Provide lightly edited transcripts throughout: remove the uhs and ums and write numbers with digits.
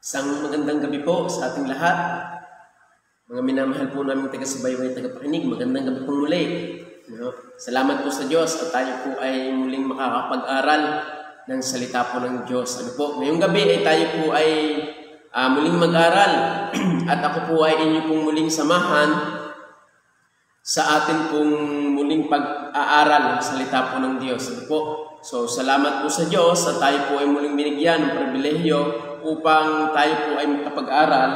Isang magandang gabi po sa ating lahat. Mga minamahal po namin taga-subaybay, taga-pakinig, magandang gabi po muli. Salamat po sa Diyos at tayo po ay muling makakapag-aral ng salita po ng Diyos. Ngayong gabi ay tayo po ay muling mag-aral at ako po ay inyo pong muling samahan sa atin pong muling pag-aaral ng salita po ng Diyos. So, salamat po sa Diyos at tayo po ay muling binigyan ng pribilehyo upang tayo po ay makapag-aral.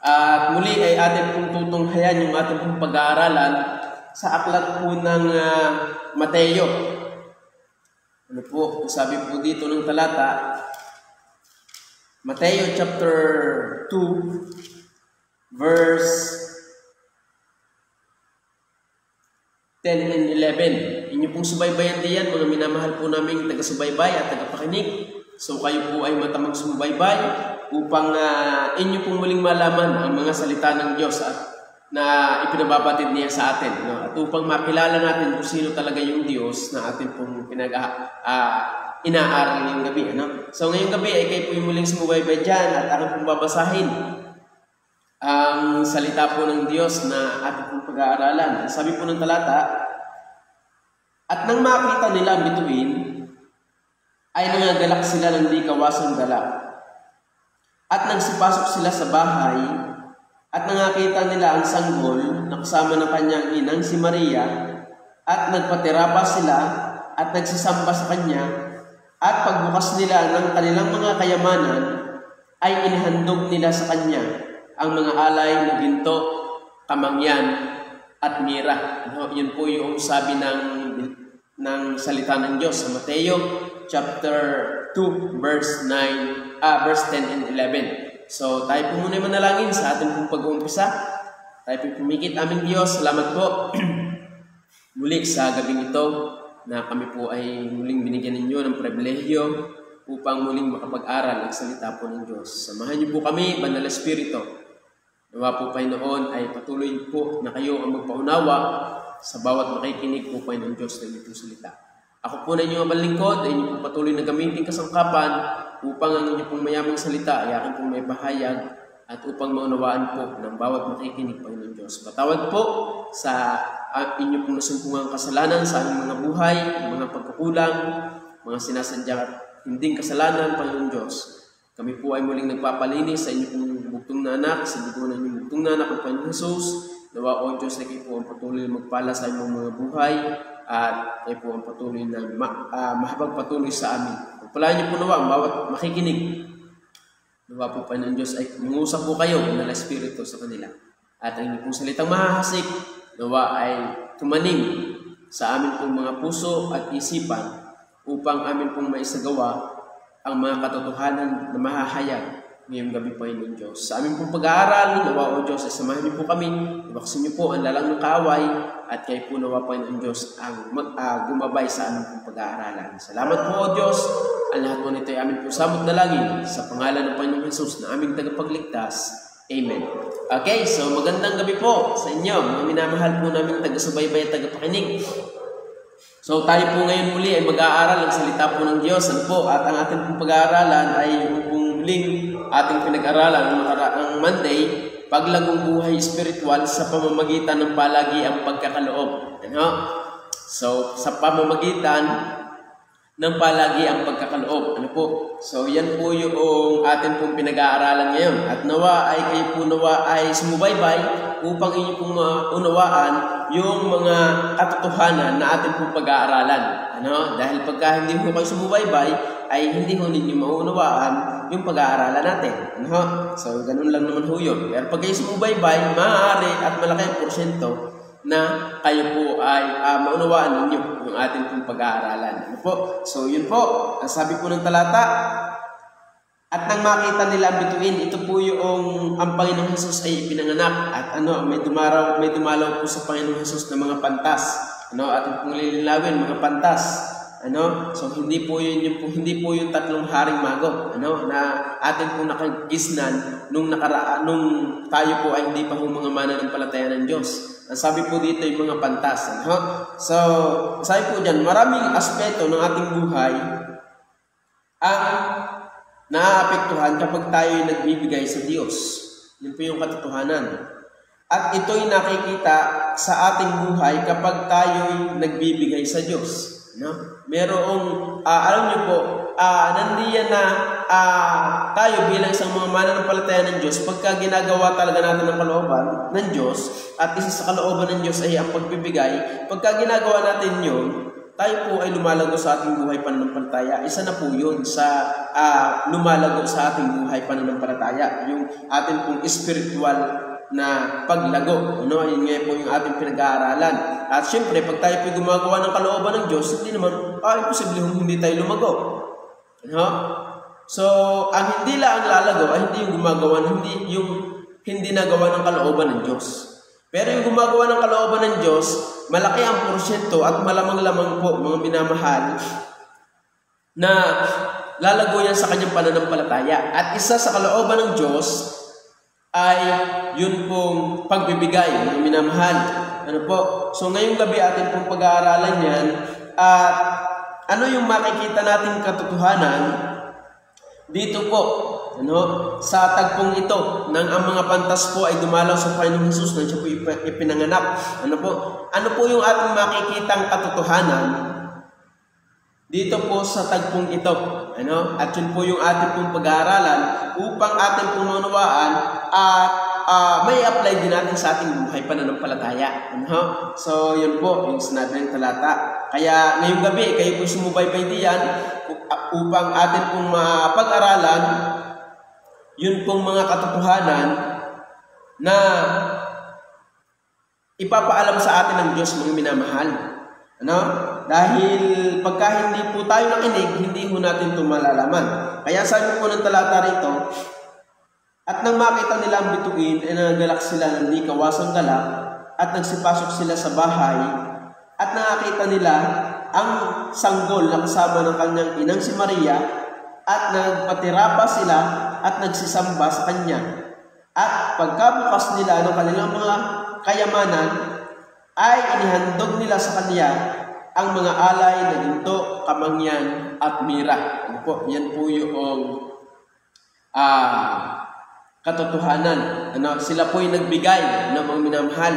At muli ay atin pong tutunghayan yung ating pong pag-aaralan sa aklat po ng Mateo. Sabi po dito ng talata, Mateo chapter 2, verse 10 and 11. Inyo pong subaybayan diyan, mga minamahal po namin taga-subaybay at taga-pakinig. So kayo po ay matamang sumubaybay upang inyo pong muling malaman ang mga salita ng Diyos na ipinababatid niya sa atin. At upang makilala natin kung sino talaga yung Diyos na atin pong inaaral ngayong gabi. So ngayong gabi ay kayo po yung muling sumubaybay dyan at aking pong babasahin ang salita po ng Diyos na ating pong pag-aaralan. Sabi po ng talata, at nang makita nila ang bituin, ay nangagalak sila ng di kawasang galak. At nagsipasok sila sa bahay, at nangakita nila ang sanggol na kasama ng kanyang inang si Maria, at nagpatirapa sila, at nagsisamba sa kanya, at pagbukas nila ng kanilang mga kayamanan, ay inihandog nila sa kanya ang mga alay na ginto, kamangyan, at mira. Yun po yung sabi ng salita ng Diyos sa Mateo chapter 2 verse 10 and 11. So tayo po muna manalangin sa ating pong pag-uumpisa. Tayo po pumikit aming Diyos. Salamat po muli sa gabing ito na kami po ay muling binigyan ninyo ng pribilehyo upang muling makapag-aral ang salita po ng Diyos. Samahan niyo po kami, Banal Espiritu. Nawa po Panginoon ay patuloy po na kayo ang magpaunawa sa bawat makikinig po ng Diyos na inyong salita. Ako po na inyong abalingkod ay inyong patuloy na gamitin kasangkapan upang ang inyong pong mayamang salita ay aking pong may bahayag at upang maunawaan po ng bawat makikinig ng Diyos. Patawad po sa inyong pong nasumpungang kasalanan sa aming mga buhay, mga pagkukulang, mga sinasadyang at hinding kasalanan, Panginoon Diyos. Kami po ay muling nagpapalinis sa inyong pong bugtong na anak, sa dugo ng inyong bugtong na anak ng Panginoon Jesus. Nawa o Diyos na kayo po ang patuloy na magpala sa inyong mga buhay at kayo po ang patuloy na mahabag patuloy sa amin. Pagpalaan niyo po nawa ang bawat makikinig. Nawa po Panginoon Diyos ay mangusap po kayo ng Espiritu sa kanila. At ang inyong pong salitang mahahasik, nawa ay tumanim sa amin pong mga puso at isipan upang amin pong maisagawa ang mga katotohanan na mahahayag ngayong gabi po ng Diyos. Sa aming pong pag-aaral, nawa o Diyos, ay samahan niyo po kami, ibaksin niyo po ang lalang ng kaaway, at kayo po nawa po ng Diyos ang gumabay sa aming pong pag-aaralan. Salamat po o Diyos, ang lahat po nito ay aming po samot na langin, sa pangalan ng Panginoong Jesus na aming tagapagligtas. Amen. Okay, so magandang gabi po sa inyo, mga minamahal po namin taga-subaybay at taga-pakinig. So tayo po ngayon muli ay mag-aaral ng salita po ng Diyos. At ang ating pong pag-aaralan ay yung pong muling ating pinag-aralan ng nakaraang Monday, paglagong buhay spiritual sa pamamagitan ng palagi ang pagkakaloob. So sa pamamagitan ng palagi ang pagkakaloob. So yan po yung atin pong pinag-aaralan ngayon. At nawa ay kayo po nawa ay sumubaybay upang inyo pong unawaan yung mga katotohanan na atin pong pag-aaralan. Dahil pagka hindi po kayo sumubaybay, ay hindi ho ninyo maunawaan yung pag-aaralan natin. So ganun lang naman ho yun. Pero pag kayo sumubaybay, maaari at malaki ang porsyento na kayo po ay maunawaan ninyo yung ating pong pag-aaralan. So yun po, ang sabi po ng talata, at nang makita nila ang bituin, ito po yung ang Panginoong Jesus ay ipinanganak. At may dumalaw po sa Panginoong Jesus na mga pantas. Ating pong lililawin, mga pantas. So hindi po yung tatlong haring mago, na atin po nakagisnan nung tayo po ay hindi pa po mga mananampalataya ng Diyos. Ang sabi po dito yung mga pantas. So sabi po diyan, maraming aspeto ng ating buhay ang naaapektuhan kapag tayo ay nagbibigay sa Diyos. Yun po yung katotohanan. At ito'y nakikita sa ating buhay kapag tayo'y nagbibigay sa Diyos. No? Merong, alam niyo po, nandiyan na tayo bilang isang mga mananampalataya ng Diyos, pagka ginagawa talaga natin ang kalooban ng Diyos, at isa sa kalooban ng Diyos ay ang pagbibigay, pagka ginagawa natin yun, tayo po ay lumalago sa ating buhay pananampalataya. Isa na po yun sa lumalago sa ating buhay pananampalataya. Yung ating pong spiritual na paglago. Yun nga po yung ating pinag-aaralan. At syempre, pag tayo po gumagawa ng kalooban ng Diyos, hindi naman, imposible hindi tayo lumago. So, ang hindi lang ang lalago ay hindi yung gumagawa, hindi nagawa ng kalooban ng Diyos. Pero yung gumagawa ng kalooban ng Diyos, malaki ang porsyento at malamang-lamang po, mga minamahal, na lalago yan sa kanyang pananampalataya. At isa sa kalooban ng Diyos ay yun pong pagbibigay, mga minamahal. So ngayong gabi atin pong pag-aaralan yan. At ano yung makikita nating katotohanan dito po, sa tagpong ito nang ang mga pantas po ay dumalaw sa Panginoong Hesus nang siya po ipinanganak. Ano po yung ating makikitang katotohanan dito po sa tagpong ito? At yun po yung ating pong pag-aaralan upang ating pong manunawaan at may apply din natin sa ating buhay pananampalataya. So yun po yung sinabi ng talata. Kaya ngayong gabi kayo po sumubaybay diyan upang atin pong mapag-aralan yun pong mga katotohanan na ipapaalam sa atin ng Diyos, mga minamahal. Dahil pagka hindi po tayo nakinig, hindi po natin ito malalaman. Kaya sabi po ng talata rito, at nang makita nila ang bituin, ay nagalak sila ng di kawasang galak, at nagsipasok sila sa bahay, at nakakita nila ang sanggol na kasama ng kanyang inang si Maria, at nagpatirapa sila at nagsisamba sa kanya. At pagkabukas nila ng kanilang mga kayamanan, ay inihandog nila sa kanya ang mga alay na ginto, kamangyan at mira. Yan po yung katotohanan. Sila po yung nagbigay ng mga minamahal.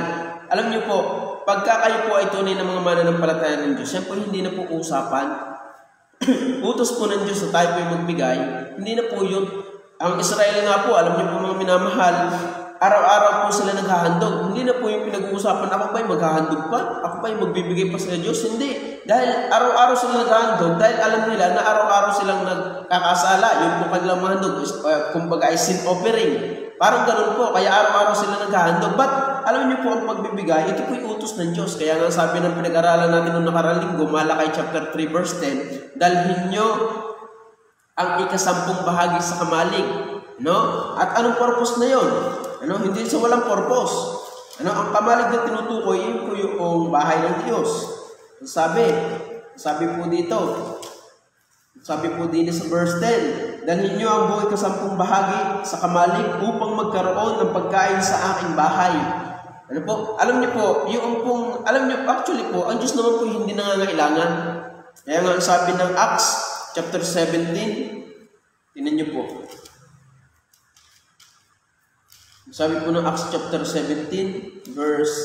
Alam niyo po, pagka kayo po ay tunay ng mga mananampalataya ng Diyos, yan po hindi na po usapan. Utos po ng Diyos na tayo po yung magbigay, hindi na po yun. Ang Israel nga po, alam niyo po mga minamahal, araw-araw po sila naghahandog. Hindi na po yung pinag-uusapan, ako ba'y maghahandog pa? Ako ba'y magbibigay pa sa Diyos? Hindi. Dahil araw-araw sila naghahandog, dahil alam nila na araw-araw silang nagkakasala. Yung po kanilang mahandog, kumbaga ay sin offering. Parang ganun po, kaya araw-araw sila naghahandog. But alam niyo po ang pagbibigay, ito po yung utos ng Diyos. Kaya nga sabi ng pinag-aralan natin noong nakaraang linggo, Malakay chapter 3 verse 10, dalhin nyo ang ika-10 bahagi sa kamalig. At anong purpose na yun? Hindi sa walang purpose. Ang kamalig na tinutukoy, yun po yung bahay ng Diyos. Sabi po dito, sabi po din sa verse 10, dalhin nyo ang buong ika-10 bahagi sa kamalig upang magkaroon ng pagkain sa aking bahay. Alam niyo po, actually po, ang Diyos naman po hindi nangangailangan. Kaya nga sabi ng Acts chapter 17, tingnan niyo po. Sabi po ng Acts chapter 17, verse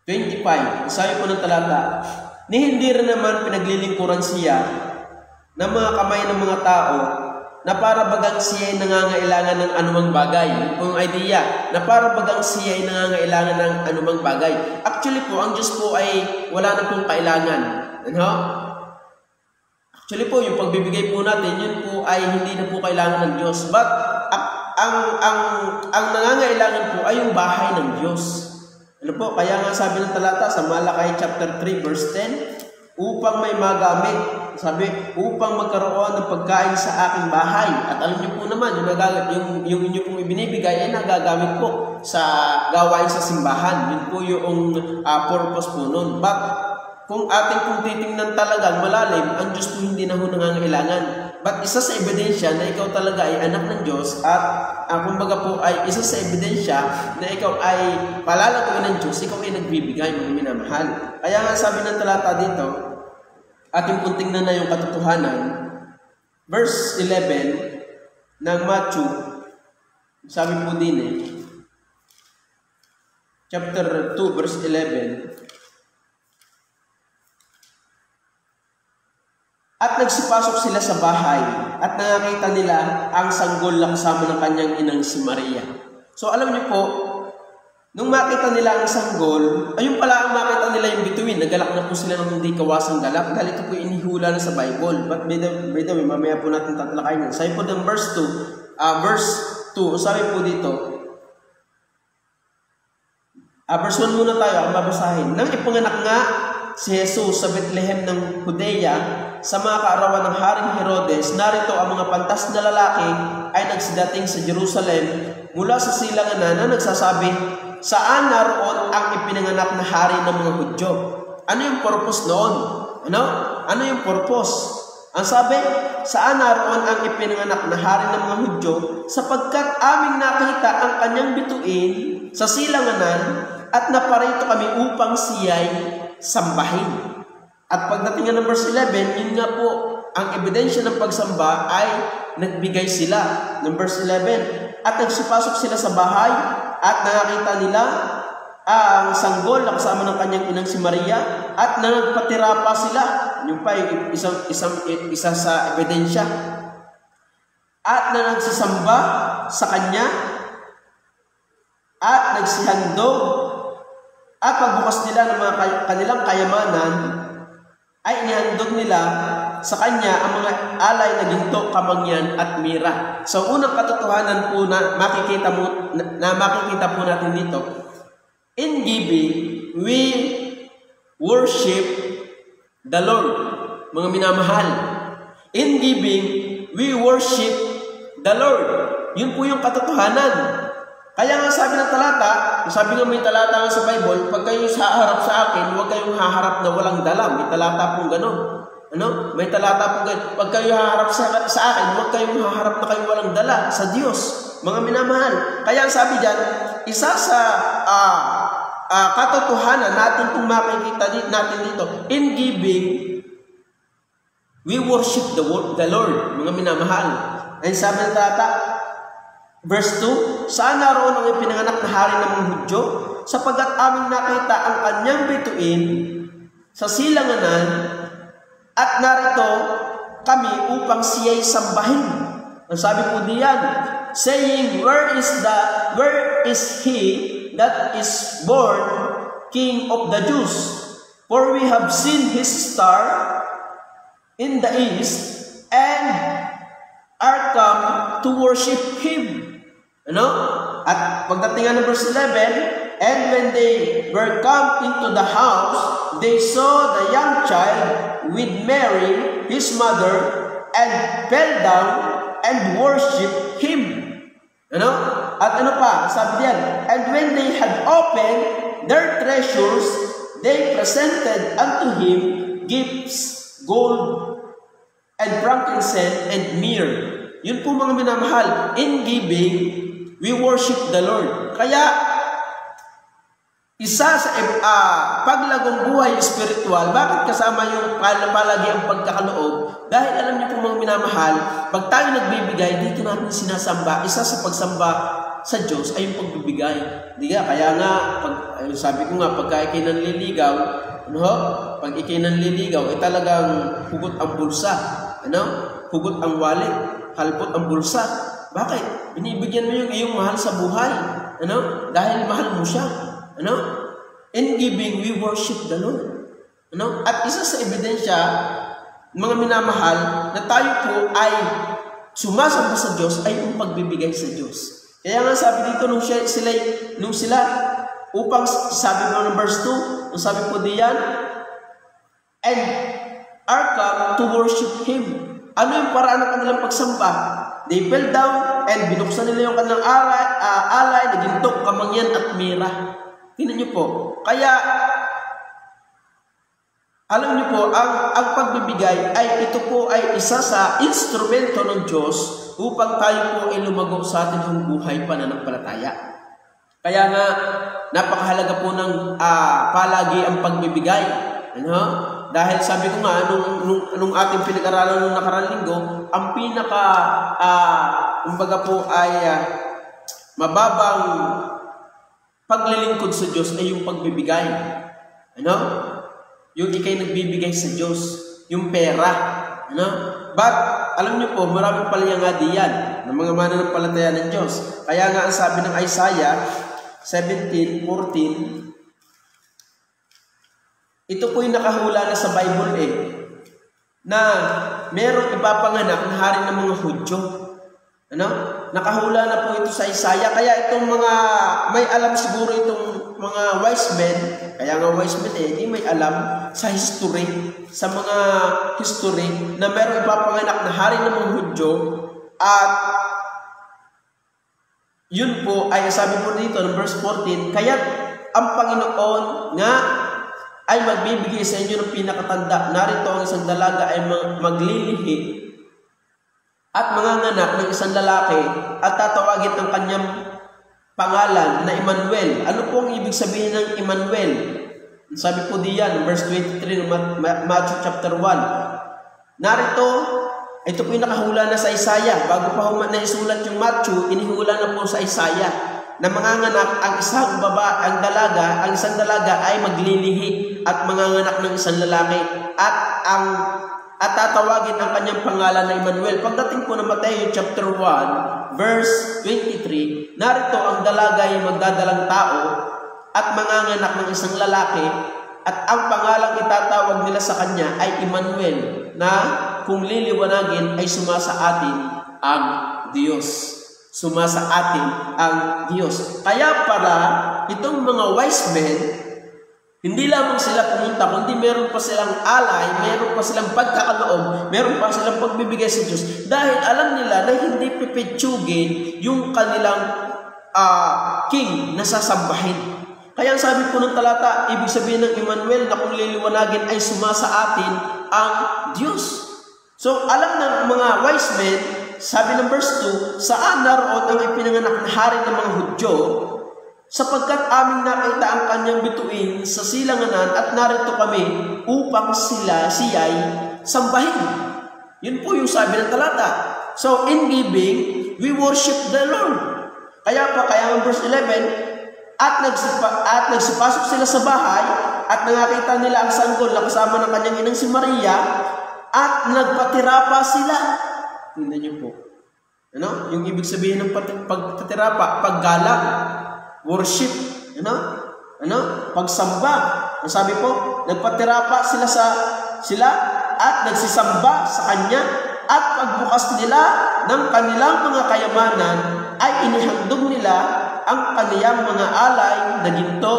25. Sabi po ng talata, ni hindi rin naman pinaglilingkuran siya ng mga kamay ng mga tao na para bagang siya ay nangangailangan ng anumang bagay. Yung idea, na para bagang siya ay nangangailangan ng anumang bagay. Actually po, ang Diyos po ay wala na pong kailangan. Actually po, yung pagbibigay po natin, yun po ay hindi na po kailangan ng Diyos. But, ang nangangailangan po ay yung bahay ng Diyos. Kaya nga sabi ng talata sa Malakay chapter 3 verse 10, upang may magamit, sabi, upang magkaroon ng pagkain sa aking bahay. At alam niyo po naman, yung inyo pong ibinibigay ay nagagamit po sa gawain sa simbahan. Yun po yung purpose po nun. But, kung ating pong titingnan talagang malalim, ang Diyos po hindi na ho nangangailangan. But isa sa ebidensya na ikaw talaga ay anak ng Diyos at kumbaga po ay isa sa ebidensya na ikaw ay palalaguin ng Diyos, ikaw ay nagbibigay, mga minamahal. Kaya nga sabi ng talata dito, ating kung tingnan na yung katotohanan, verse 11 ng Matthew, sabi po din chapter 2 verse 11, at nagsipasok sila sa bahay at nakakita nila ang sanggol na kasama ng kanyang inang si Maria. So alam niyo po, nung makita nila ang sanggol, ayun pala ang makita nila yung bituin, nagalak na po sila ng hindi kawasang galak dahil ito po inihula na sa Bible. But by the way, mamaya po natin tatalakayin yan. Sabi po ng verse 2, sabi po dito, verse 1 muna tayo, ang babasahin. Nang ipanganak nga si Jesus sa Bethlehem ng Judea, sa mga kaarawan ng Haring Herodes, narito ang mga pantas na lalaki ay nagsidating sa Jerusalem mula sa silanganan na nagsasabi, saan naroon ang ipinanganak na hari ng mga Hudyo? Ano yung purpose noon? Ano yung purpose? Ang sabi, saan naroon ang ipinanganak na hari ng mga Hudyo? Sapagkat aming nakita ang kanyang bituin sa silanganan at naparito kami upang siya'y sambahin. At pagdating ng verse 11, yun nga po, ang ebidensya ng pagsamba ay nagbigay sila. Ng verse 11, at nagsipasok sila sa bahay at nakakita nila ang sanggol na kasama ng kanyang inang si Maria at nagpatira pa sila. Yung pa isa sa ebidensya. At na nagsisamba sa kanya at nagsihandog at pagbukas nila ng mga kanilang kayamanan ay inihandog nila sa kanya ang mga alay na ginto, kamangyan at mira. So unang katotohanan po na makikita po natin dito, in giving we worship the Lord. Mga minamahal, in giving we worship the Lord. Yun po yung katotohanan. Kaya nga sabi ng talata, sabi nga may talata nga sa Bible, pag kayo haharap sa akin, huwag kayong haharap na walang dala. May talata pong gano'n. May talata pong gano'n. Pag kayo haharap sa akin, huwag kayong haharap na kayong walang dala sa Diyos. Mga minamahal. Kaya sabi dyan, isa sa katotohanan natin kung makikita natin dito, in giving, we worship the Lord. Mga minamahal. Ay sabi ng talata, verse 2, saan naroon ang ipinanganak na hari ng mga Hudyo? Sapagkat aming nakita ang kanyang bituin sa silanganan at narito kami upang siya'y sambahin. Ang sabi po diyan, saying, where is he that is born King of the Jews? For we have seen his star in the east and are come to worship him. At pagdating ng verse 11, and when they were come into the house, they saw the young child with Mary, his mother, and fell down and worshiped him. At ano pa? Sabi diyan, and when they had opened their treasures, they presented unto him gifts, gold, and frankincense, and myrrh. Yun po mga minamahal, in giving, we worship the Lord. Kaya, isa sa paglagong buhay spiritual, bakit kasama yung palagi ang pagkakaloob? Dahil alam niyo po mga minamahal, pag tayo nagbibigay, dito natin sinasamba. Isa sa pagsamba sa Diyos ay yung pagbibigay. Kaya nga, sabi ko nga, pagka ikay nanliligaw, pag ikay nanliligaw, ay talagang hugot ang bulsa. Hugot ang wallet, halpot ang bulsa. Bakit? Binibigyan mo yung iyong mahal sa buhay. Dahil mahal mo siya. In giving, we worship the Lord. At isa sa ebidensya, mga minamahal, na tayo po ay sumasamba sa Diyos ay yung pagbibigay sa Diyos. Kaya nga sabi dito nung sila upang sabi mo ng verse 2, nung sabi po diyan, and are come to worship Him. Ano yung paraan ng kanilang pagsamba? They fell down and binuksan nila yung kanilang alay, nagintok, kamangyan at mira. Tingnan niyo po. Kaya, Alam niyo po, ang pagbibigay ay ito po ay isa sa instrumento ng Diyos upang tayo po ay lumago sa ating buhay pananampalataya. Kaya nga, napakahalaga po ng palagi ang pagbibigay. Ano? Dahil sabi ko nga, nung ating pinag-aralan nung nakarang linggo, ang kumbaga po ay mababang paglilingkod sa Diyos ay yung pagbibigay. Ano? Yung ikay nagbibigay sa Diyos, yung pera. Ano? But, alam niyo po, maraming palyangadi yan ng mga mananampalataya ng Diyos. Kaya nga ang sabi ng Isaiah 17:14, ito po yung nakahula na sa Bible na merong ipapanganak na hari ng mga Hudyo. Ano? Nakahula na po ito sa Isaiah. Kaya itong mga, may alam siguro itong mga wise men, kaya nga wise men hindi may alam sa history, sa mga history na merong ipapanganak na hari ng mga Hudyo. At yun po ay sabi po dito ng verse 14, kaya ang Panginoon nga ay magbibigay sa inyo ng pinakatanda. Narito ang isang dalaga ay maglilihi at manganganak ng isang lalaki at tatawagin ang kanyang pangalan na Emmanuel. Ano po ang ibig sabihin ng Emmanuel? Sabi po diyan, verse 23 ng Matthew chapter 1. Narito, ito po yung nakahula na sa Isaiah. Bago pa naisulat yung Matthew, inihula na po sa Isaiah na manganganak ang isang ang isang dalaga ay maglilihi at manganganak ng isang lalaki at tatawagin ang kanyang pangalan na Emmanuel. Pagdating po ng Matthew chapter 1 verse 23, narito ang dalaga ay magdadalang tao at manganganak ng isang lalaki at ang pangalang itatawag nila sa kanya ay Emmanuel, na kung liliwanagin ay sumasa atin ang Diyos. Sumasa atin ang Diyos. Kaya para itong mga wise men, hindi lamang sila pumunta, kundi meron pa silang alay, meron pa silang pagkakaloob, meron pa silang pagbibigay sa Diyos. Dahil alam nila na hindi pipitsugin yung kanilang king na sasambahin. Kaya ang sabi po ng talata, ibig sabihin ng Emmanuel na kung liliwanagin ay sumasa atin ang Diyos. So alam ng mga wise men, sabi ng verse 2, saan naroon ang ipinanganak na hari ng mga Hudyo, sapagkat aming nakita ang kanyang bituin sa silanganan at narito kami upang siya'y sambahin. Yun po yung sabi ng talata. So in giving, we worship the Lord. Kaya ang verse 11, at nagsipasok sila sa bahay at nakakita nila ang sanggol na kasama ng kanyang inang si Maria at nagpatirapa sila. Tingnan niyo po. Ano? Yung ibig sabihin ng pagpatirapa, paggalang, worship, pagsamba. Ang sabi po, nagpatirapa sila at nagsisamba sa kanya at pagbukas nila ng kanilang mga kayamanan ay inihandog nila ang kaniyang mga alay na ginto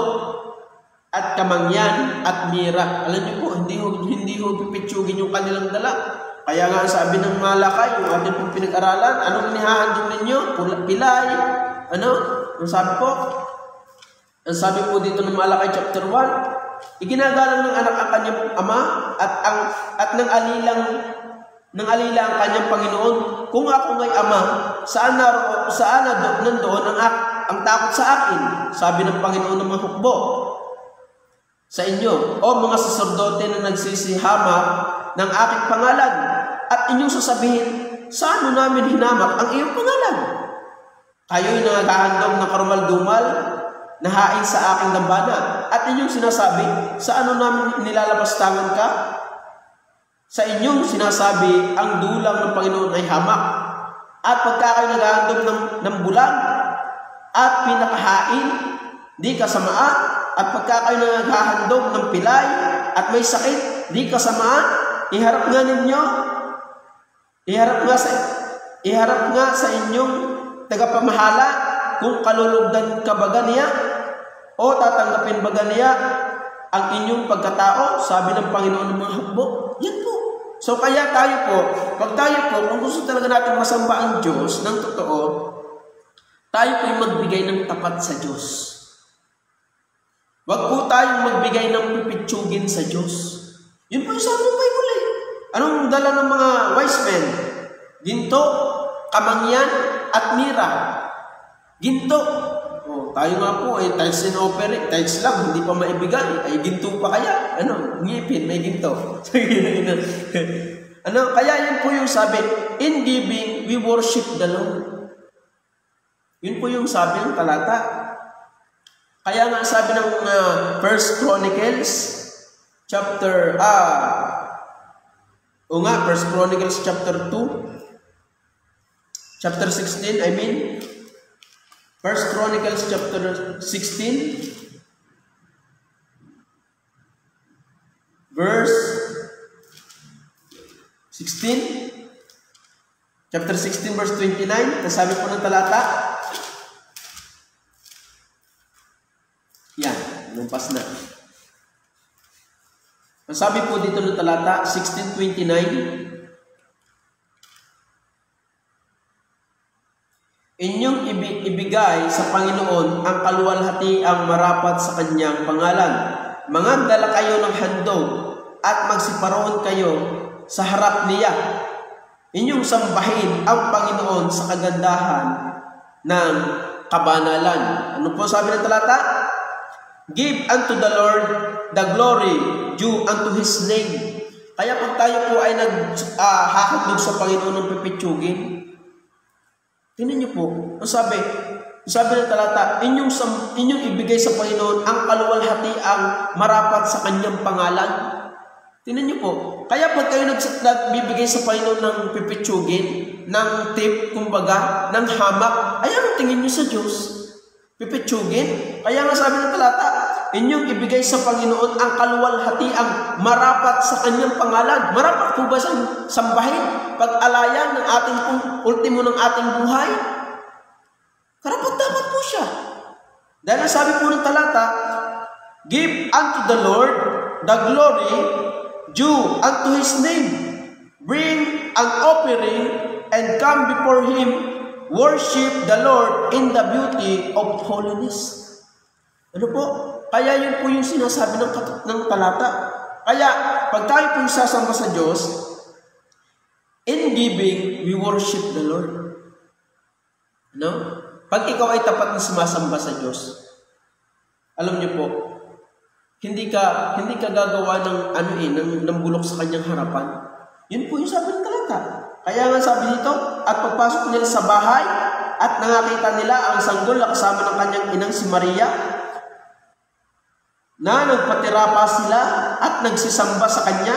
at kamangyan at mira. Alam niyo po, hindi ho pipitsugin yung kanilang dala. Kaya nga sabi ng Malakay, yung ating pong pinag-aralan, anong inihahandog ninyo? Pilay. Ano? Ang sabi po? Ang sabi po dito ng Malakay chapter 1, iginagalang ng anak ang kanyang ama at ng alila ang kanyang Panginoon. Kung ako ngay ama, saan nandoon ang takot sa akin? Sabi ng Panginoon ng mga hukbo sa inyo, o mga saserdote na nagsisihama ng aking pangalan, at inyong sasabihin, saan namin hinamak ang iyong pangalan? Kayo'y nangagahandog ng karumal-dumal na hain sa aking dambana, at inyong sinasabi, saan namin nilalabastangan ka? Sa inyong sinasabi, ang dulang ng Panginoon ay hamak, at pagka kayo naghahandog ng bulang at pinakahain, di kasamaan, at pagka kayo naghahandog ng pilay at may sakit, di kasamaan, iharap nga sa inyong tagapamahala kung kalulugdan ka baga niya o tatanggapin baga niya ang inyong pagkatao, sabi ng Panginoon ng mga hukbo. Yan po. So kaya kung gusto talaga natin masamba ang Diyos ng totoo, tayo po'y magbigay ng tapat sa Diyos. Huwag po tayong magbigay ng pipitsugin sa Diyos. Yun po yung sabi ng Bible eh. Anong dala ng mga wise men? Ginto, kamangyan, at mira. Ginto. Oh, tayo nga po ay tiles and offering, tiles lang, hindi pa maibigay. Ay ginto pa kaya? Ano? Ngipin, may ginto. Ano? Kaya yun po yung sabi, in giving, we worship the Lord. Yun po yung sabi ng talata. Kaya nga sabi ng 1 Chronicles, chapter 1 Chronicles chapter 2, chapter 16, 1 Chronicles chapter 16, verse 16, chapter 16, verse 29, kasabi po ng talata, yan, lumpas na. Ang sabi po dito ng talata, 16:29, inyong ibigay sa Panginoon ang kaluwalhatiang marapat sa kanyang pangalan. Mangandala kayo ng handog at magsiparoon kayo sa harap niya. Inyong sambahin ang Panginoon sa kagandahan ng kabanalan. Ano po sabi ng talata? Give unto the Lord the glory due unto His name. Kaya pag tayo po ay naghahandog sa Panginoon ng pipitsugin, tingnan niyo po, ang sabi ng talata, inyong ibigay sa Panginoon ang kaluwalhatiang marapat sa kanyang pangalan. Tingnan niyo po, kaya pag kayo nagbibigay sa Panginoon ng pipitsugin, ng tip, kumbaga, ng hamak, ay ano tingin niyo sa Diyos? Pipitsugin? Kaya nga sabi ng talata, inyong ibigay sa Panginoon ang kaluwalhatiang marapat sa kanyang pangalan. Marapat po ba sambahin? Pag-alayan ng ating ultimo ng ating buhay? Karapat-dapat po siya. Dahil ang sabi po ng talata, give unto the Lord the glory due unto His name. Bring an offering and come before Him. Worship the Lord in the beauty of holiness. Ano po? Kaya yun po yung sinasabi ng talata. Kaya, pag tayo po sasamba sa Diyos, in giving, we worship the Lord. Ano? Pag ikaw ay tapat na sumasamba sa Diyos, alam niyo po, hindi ka gagawa ng bulok sa kanyang harapan. Yun po yung sabi ng talata. Kaya nga sabi dito, at pagpasok nila sa bahay, at nakakita nila ang sanggol na kasama ng kanyang inang si Maria, na nagpatira pa sila at nagsisamba sa kanya,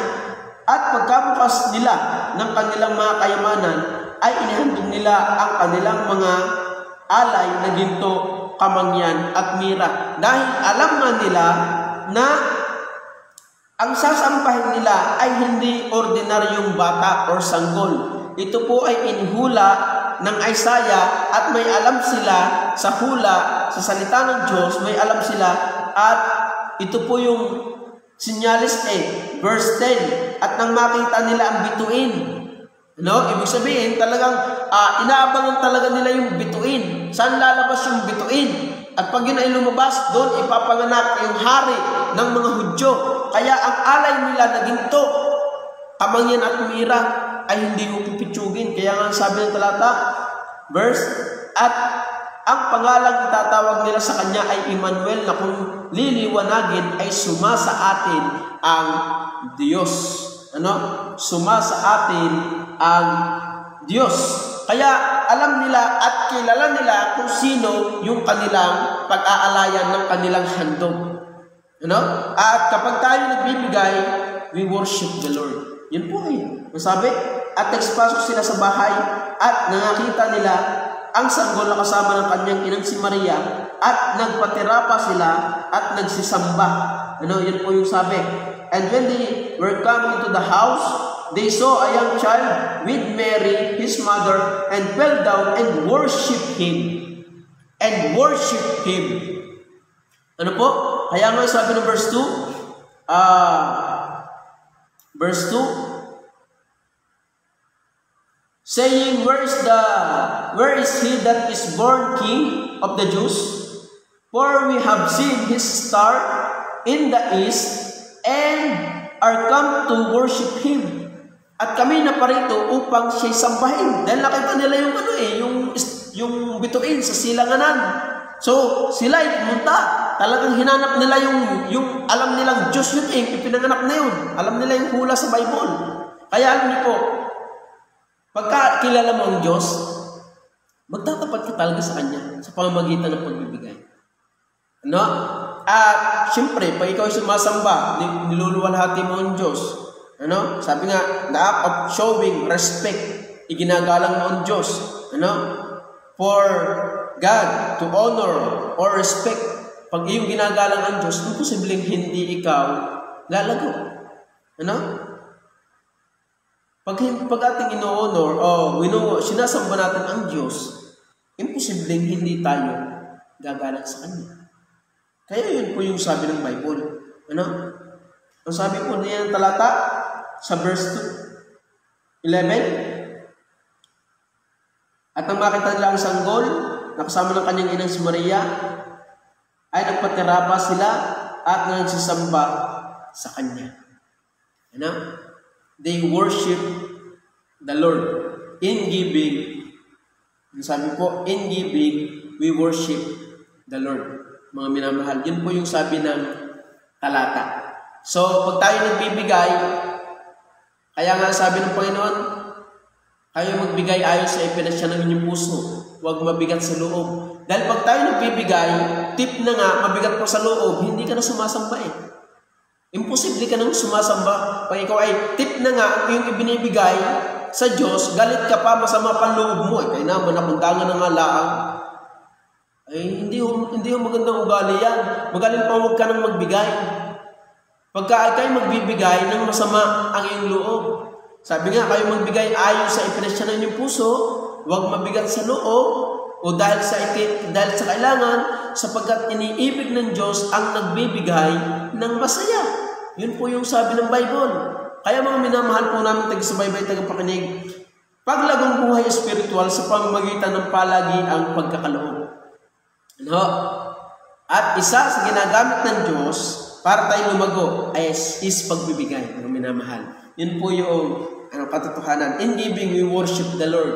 at pagkabukas nila ng kanilang mga kayamanan, ay inihandog nila ang kanilang mga alay na ginto, kamangyan at mira. Dahil alam nga nila na ang sasampahin nila ay hindi ordinaryong bata or sanggol. Ito po ay inihula ng Isaiah at may alam sila sa hula, sa salita ng Diyos, may alam sila at ito po yung sinyalis verse 10, at nang makita nila ang bituin. No? Ibig sabihin, talagang inaabangan talaga nila yung bituin. Saan lalabas yung bituin? At pag yun ay lumabas, doon ipapanganak yung hari ng mga Hudyo. Kaya ang alay nila na ginto, kamangyan at mira, ay hindi mo pipitsugin. Kaya nga sabi ng talata, verse, at ang pangalang itatawag nila sa kanya ay Emmanuel, na kung liliwanagin ay suma sa atin ang Diyos. Ano? Suma sa atin ang Diyos. Kaya alam nila at kilala nila kung sino yung kanilang pag-aalayan ng kanilang handog. Ano? At kapag tayo nagbibigay, we worship the Lord. Yan po ay masabi. At nagpasok sila sa bahay at nakakita nila ang sanggol na kasama ng kanyang inang si Maria, at nagpatira pa sila at nagsisamba. Ano? Yan po yung sabi. And when they were coming into the house, they saw a young child with Mary, his mother, and fell down and worshipped Him. And worshipped Him. Ano po? Kaya nga sabi ng verse 2, verse 2, saying, where is he that is born King of the Jews? For we have seen his star in the east, and are come to worship Him. At kami naparito upang siya'y sambahin. Dahil nakita nila yung yung bituin sa silanganan. So, sila ay pumunta. Talagang hinanap nila yung alam nilang Diyos yun ipinanganak na yun. Alam nila yung hula sa Bible. Kaya alam niyo po, pagka kilala mo ang Diyos, magtatapat ka talaga sa Kanya sa pamamagitan ng pagbibigay. Ano? At siyempre, pag ikaw ay sumasamba, niluluwalhati mo ang Diyos. Ano? Sabi nga, the act of showing respect, iginagalang mo ang Diyos. Ano? For God to honor or respect. Pag iyong ginagalang ang Diyos, imposibleng hindi ikaw lalago. Ano? Pag ating ino-honor sinasamba natin ang Diyos, imposibleng hindi tayo gagalang sa Kanya. Kaya yun po yung sabi ng Bible. Ano? Ang sabi po niya ng talata sa verse 11, at nang makita nila ang sanggol na kasama ng kanyang inang si Maria, ay nagpatirapa sila at nagsisamba sa Kanya. Ano? They worship the Lord in giving. Sabi po, in giving, we worship the Lord. Mga minamahal, yun po yung sabi ng talata. So, pag tayo nagbibigay, kaya nga sabi ng Panginoon, kayo magbigay ayon sa ipinasya ng inyong puso. Huwag mabigat sa loob. Dahil pag tayo nagbibigay, tip na nga, mabigat po sa loob, hindi ka na sumasamba eh. Imposible ka nang sumasamba. Pag ikaw ay tip na nga, yung ibinibigay sa Diyos, galit ka pa, masama pa loob mo. Kaya naman, nakundangan na nga laang. Ay, hindi yung magandang ugali yan. Magaling pa huwag ka nang magbigay. Pagka kayo magbibigay ng masama ang iyong loob. Sabi nga, kayo magbigay ayon sa ipinasya ng inyong puso, huwag mabigat sa loob, o dahil sa kailangan, sapagkat iniibig ng Diyos ang nagbibigay ng masaya. Yun po yung sabi ng Bible. Kaya mga minamahal po namin taga-subaybay, tagapakinig, paglagong buhay espiritual sa pamamagitan ng palagi ang pagkakaloob. Ano? At isa sa ginagamit ng Diyos para tayo lumago is pagbibigay, mga minamahal. Yun po yung katotohanan. In giving, we worship the Lord.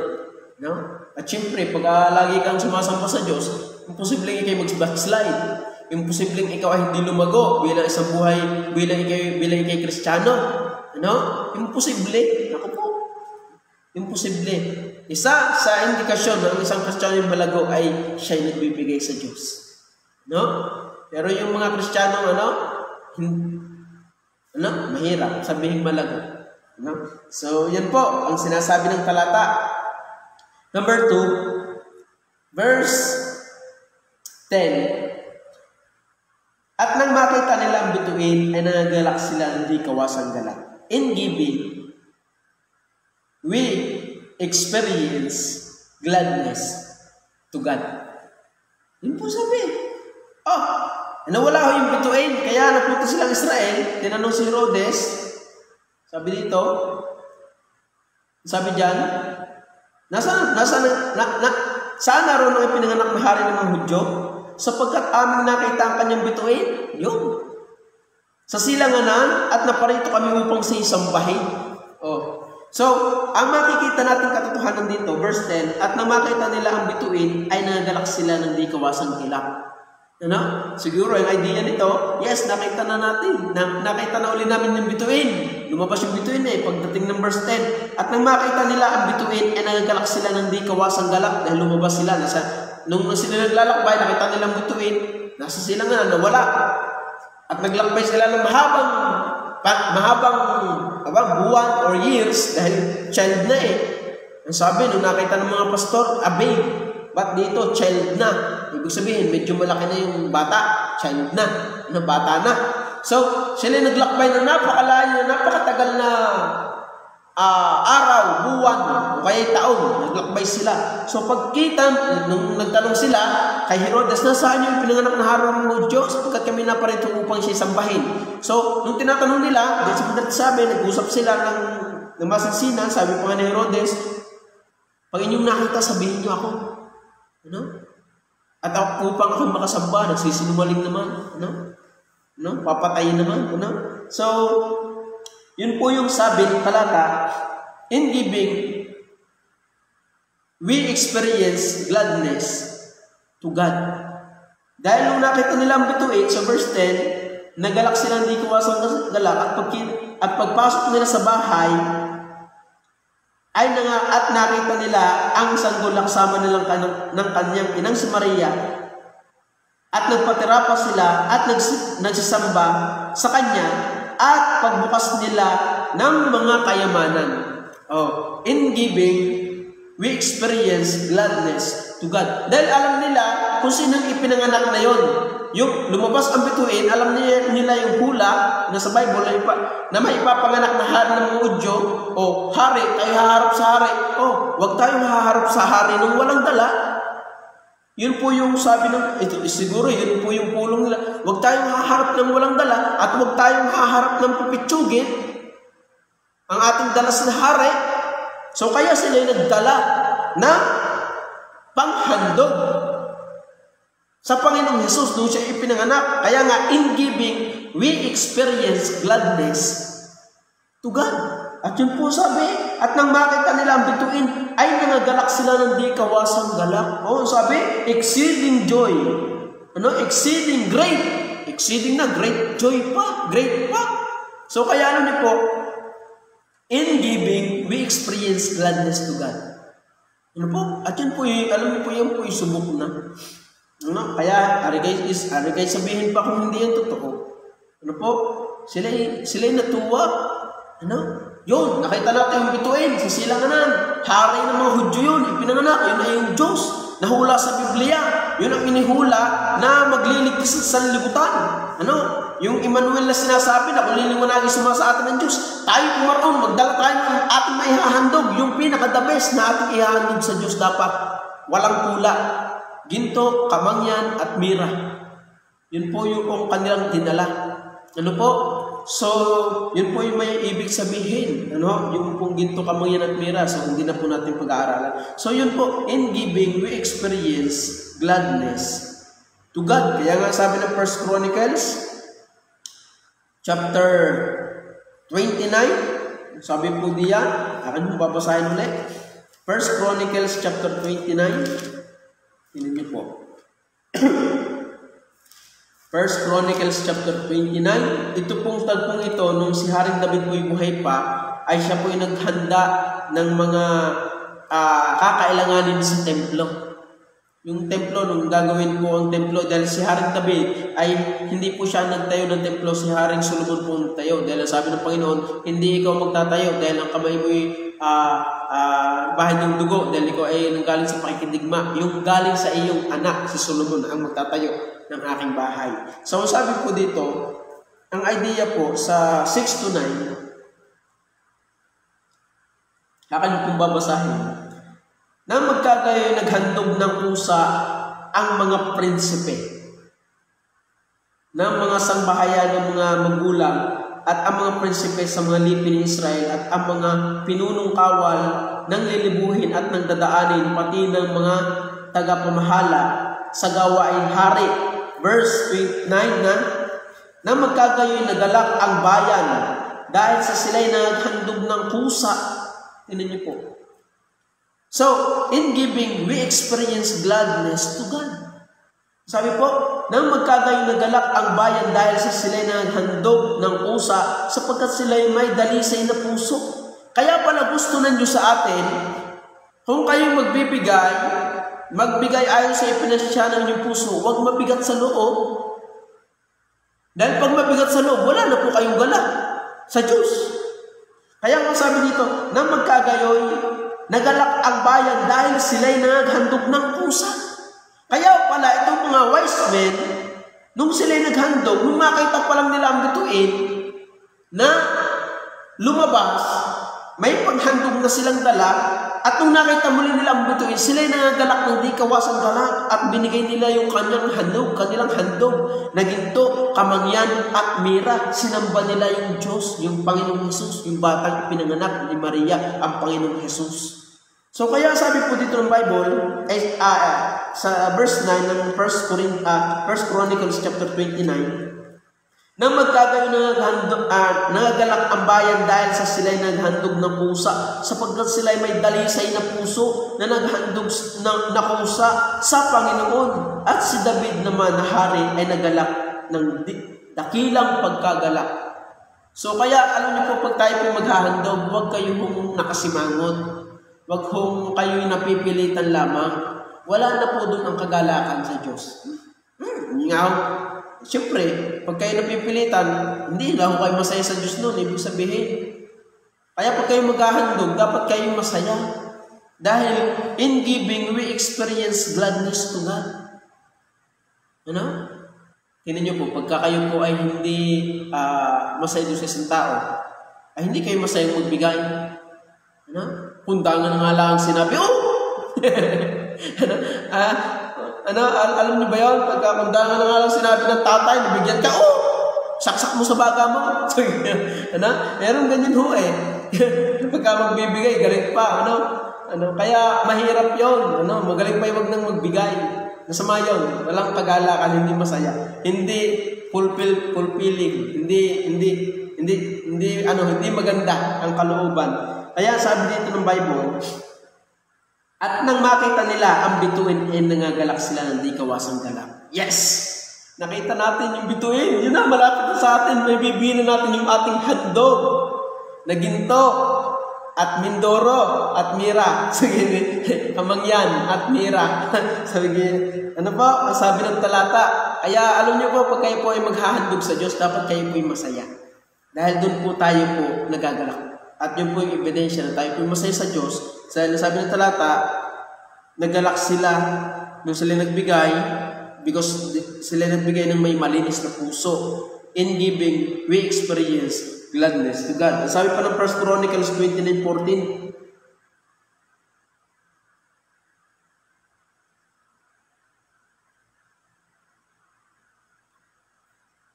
No? At syempre, pag lagi kang sumasamba sa Diyos, imposibleng ikaw mag-backslide. Imposibleng ikaw ay hindi lumago bilang isang buhay, bilang ikaw Kristiyano. Ano? Imposible. Ako po. Imposible. Isa sa indikasyon ng isang Kristiyano yung malago ay siya'y nagbibigay sa Diyos. No? Pero yung mga Kristiyano, mahirap sabihin malago. No? So, yan po ang sinasabi ng talata. Number 2, verse 10. At nang makita nila ang bituin, ay nangagalak sila ng di kawasang galak. In giving, we experience gladness to God. Yun po sabi. Nawala ho yung bituin, kaya napunta silang Israel, tinanong si Herodes, sabi dito, sabi dyan, saan naroon ang ipinanganak na hari ng mga Hudyo? Sapagkat amin nakita ang kanyang bituin, yun. Sa silanganan at naparito kami upang sa isambahin. So, ang makikita natin katotohanan dito, verse 10, at nang makita nila ang bituin, ay nangagalak sila ng di kawasang kilap. Ano? Siguro yung idea nito, yes, nakita na natin. Nakita na uli namin yung bituin. Lumabas yung bituin pagdating ng verse 10. At nang makita nila ang bituin, ay nagagalak sila ng di kawasang galak dahil lumabas sila. Nung sila naglalakbay, nakita nilang bituin, nasa sila nga, nawala. At naglakbay sila ng mahabang buwan or years dahil child na Ang sabi, nung nakita ng mga pastor, babe. Ba't dito, child na? Ibig sabihin, medyo malaki na yung bata. Child na. Bata na. So, sila naglakbay na napakalayo, napakatagal na araw, buwan, o kaya taon. Naglakbay sila. So, pagkita, nung nagtanong sila kay Herodes, nasaan yung pinanganak na hari ng Hudyo? Sapagkat kami na parito upang siya sambahin. So, nung tinatanong nila, sabi, nag-usap sila ng masinsinan, sabi pa nga ni Herodes, pag inyong nakita, sabihin niyo ako. Ano? At upang ako makasamba, nagsisinungaling naman. Papatayin naman. So, Yun po yung sabi ng talata, in giving, we experience gladness to God. Dahil nung nakita nila ang bituin, sa verse 10, nagalak sila hindi kuwasang galak at pagpasok nila sa bahay, at nakita nila ang sanggol na kasama nilang ng kanyang inang si Maria, at nagpatira pa sila at nagsisamba sa kanya at pagbukas nila ng mga kayamanan. In giving, we experience gladness to God. Dahil alam nila kung sinong ipinanganak na yon. Yung lumabas ang bituin, alam nila yung hula na sa Bible na may ipapanganak na hari ng mga Hudyo. Hari, tayo haharap sa hari. Wag tayong haharap sa hari nung walang dala. Yun po yung sabi siguro yun po yung pulong nila. Wag tayong haharap ng walang dala at wag tayong haharap ng pipitsugin ang ating dalas na hari. So kaya sila yung nagdala ng panghandog sa Panginoong Hesus doon siya ipinanganak. Kaya nga, in giving, we experience gladness to God. At yun po sabi, at nang makita nila ang bituin, ay nangagalak sila ng di kawasang galak. Sabi, exceeding joy. Exceeding great. Exceeding na, great joy pa. Great pa. So kaya alam niyo po, in giving, we experience gladness to God. At yun po, alam niyo po, yan po yung subok na. Kaya, ari guys, sabihin pa kung hindi yan totoo. Sila natuwa. Yun, nakita natin yung bituin sa silanganan. Hari ng mga Hudyo yun, ipinanganak. Yun ay yung Diyos. Nahula sa Biblia. Yun ang inihula na magliligtas sa sanlibutan. Yung Emmanuel na sinasabi na kung liliwanagin suma sa atin ng Diyos, tayo pumaroon, magdala tayo ng ating maihahandog. Yung pinaka-the best na ating ihahandog sa Diyos dapat walang pula. Ginto, kamangyan, at mira. Yun po yung kanilang dinala. So, yun po yung may ibig sabihin. Yung pong ginto, kamangyan, at mira. So, hindi na po natin pag-aaralan. So, yun po, in giving, we experience gladness to God. Kaya nga sabi ng 1 Chronicles, chapter 29, sabi po diyan, akin mo babasahin ulit. 1 Chronicles, chapter 29, tingnan niyo po. 1 Chronicles chapter 29, ito pong tagpong ito, nung si Haring David po'y buhay pa, ay siya po'y naghanda ng mga kakailanganin sa templo. Yung templo, nung gagawin po ang templo, dahil si Haring David ay hindi po siya nagtayo ng templo, si Haring Solomon po nagtayo. Dahil sabi ng Panginoon, hindi ikaw magtatayo dahil ang kamay mo'y bahay ng dugo, dahil ikaw ay nanggaling sa pakikindigma. Yung galing sa iyong anak, si Solomon, ang magtatayo ng aking bahay. So, sabi po dito, ang idea po sa 6 to 9, kakanyo pong babasahin, na magkagayoy naghandog ng pusa ang mga prinsipe, ng mga sangbahayan ng mga magulang, at ang mga prinsipe sa mga lipi ni Israel, at ang mga pinunong kawal ng lilibuhin at ng dadaanin, pati ng mga tagapamahala sa gawain hari. Verse 9 na magkagayoy nagalak ang bayan dahil sa sila'y naghandog ng pusa. Tingnan niyo po. So, in giving, we experience gladness to God. Sabi po, nang magkagayoy nagalak ang bayan dahil sa sila'y naghandog ng pusa sapagkat sila'y may dalisay na puso. Kaya pala gusto ng Diyos sa atin, kung kayo magbigay ayon sa ipinansyahan ng inyong puso, huwag mabigat sa loob. Dahil pag mabigat sa loob, wala na po kayong galak sa Diyos. Kaya ang sabi dito, nang magkagayoy, nagalak ang bayan dahil sila'y naghandog ng pusa. Kaya pala, itong mga wise men, nung sila'y naghandog, nung makita pa lang nila ang bituin, na lumabas, may paghandog na silang dala, at nung nakita muli nila ang bituin, sila'y nangagalak ng di kawasang galak at binigay nila yung kanilang handog na ginto, kamangyan at mira. Sinamba nila yung Diyos, yung Panginoong Hesus, yung batang pinanganak ni Maria, ang Panginoong Hesus. So kaya sabi po dito ng Bible, sa verse 9 ng 1 Chronicles chapter 29, Nang magkagayon nagagalak ang bayan dahil sa sila'y naghandog ng pusa, sapagkat sila'y may dalisay na puso na naghandog na kusa sa Panginoon. At si David naman na hari ay nagalak ng dakilang pagkagalak. So kaya alam niyo po, pag tayo po maghahandog, huwag kayong nakasimangot. Huwag kayong napipilitan lamang. Wala na po doon ang kagalakan sa Diyos. Siyempre, pag kayo napipilitan, hindi lang kayo masaya sa Diyos noon, ibig sabihin. Kaya pag kayo maghahandog, dapat kayo masaya. Dahil in giving, we experience gladness to God. Ano? Tingnan niyo po, pagka kayo po ay hindi masaya doon sa isang tao, ay hindi kayo masayang magbigay. Ano? Pundangan nga lang sinabi, alam niyo ba yun? Pagka kundangan na nga lang sinabi ng tatay, nabigyan ka, saksak mo sa baga mo. Meron ganyan ho eh. Pagka magbibigay, galing pa. Kaya mahirap yun. Magaling pa yung wag nang magbigay. Nasama yun. Walang pag-alakan, hindi masaya. Hindi fulfilling. Hindi maganda ang kalooban. Kaya sabi dito ng Bible, at nang makita nila ang bituin, nangagalak sila ng di kawasang galak. Yes! Nakita natin yung bituin. Yun na, malapit na sa atin. May bibili natin yung ating handog na ginto at Mindoro at Mira. Sige, Kamangyan at Mira. Sige, ano po? Sabi ng talata. Kaya alam niyo po, pag kayo po ay maghahandog sa Diyos, dapat kayo po ay masaya. Dahil doon po tayo po nagagalak. At yun po yung ebidensya na tayo po masaya sa Diyos. Sabi ng talata, nagalak sila nung sila nagbigay because sila nagbigay ng may malinis na puso. In giving, we experience gladness to God. Sabi pa ng 1 Chronicles 29:14,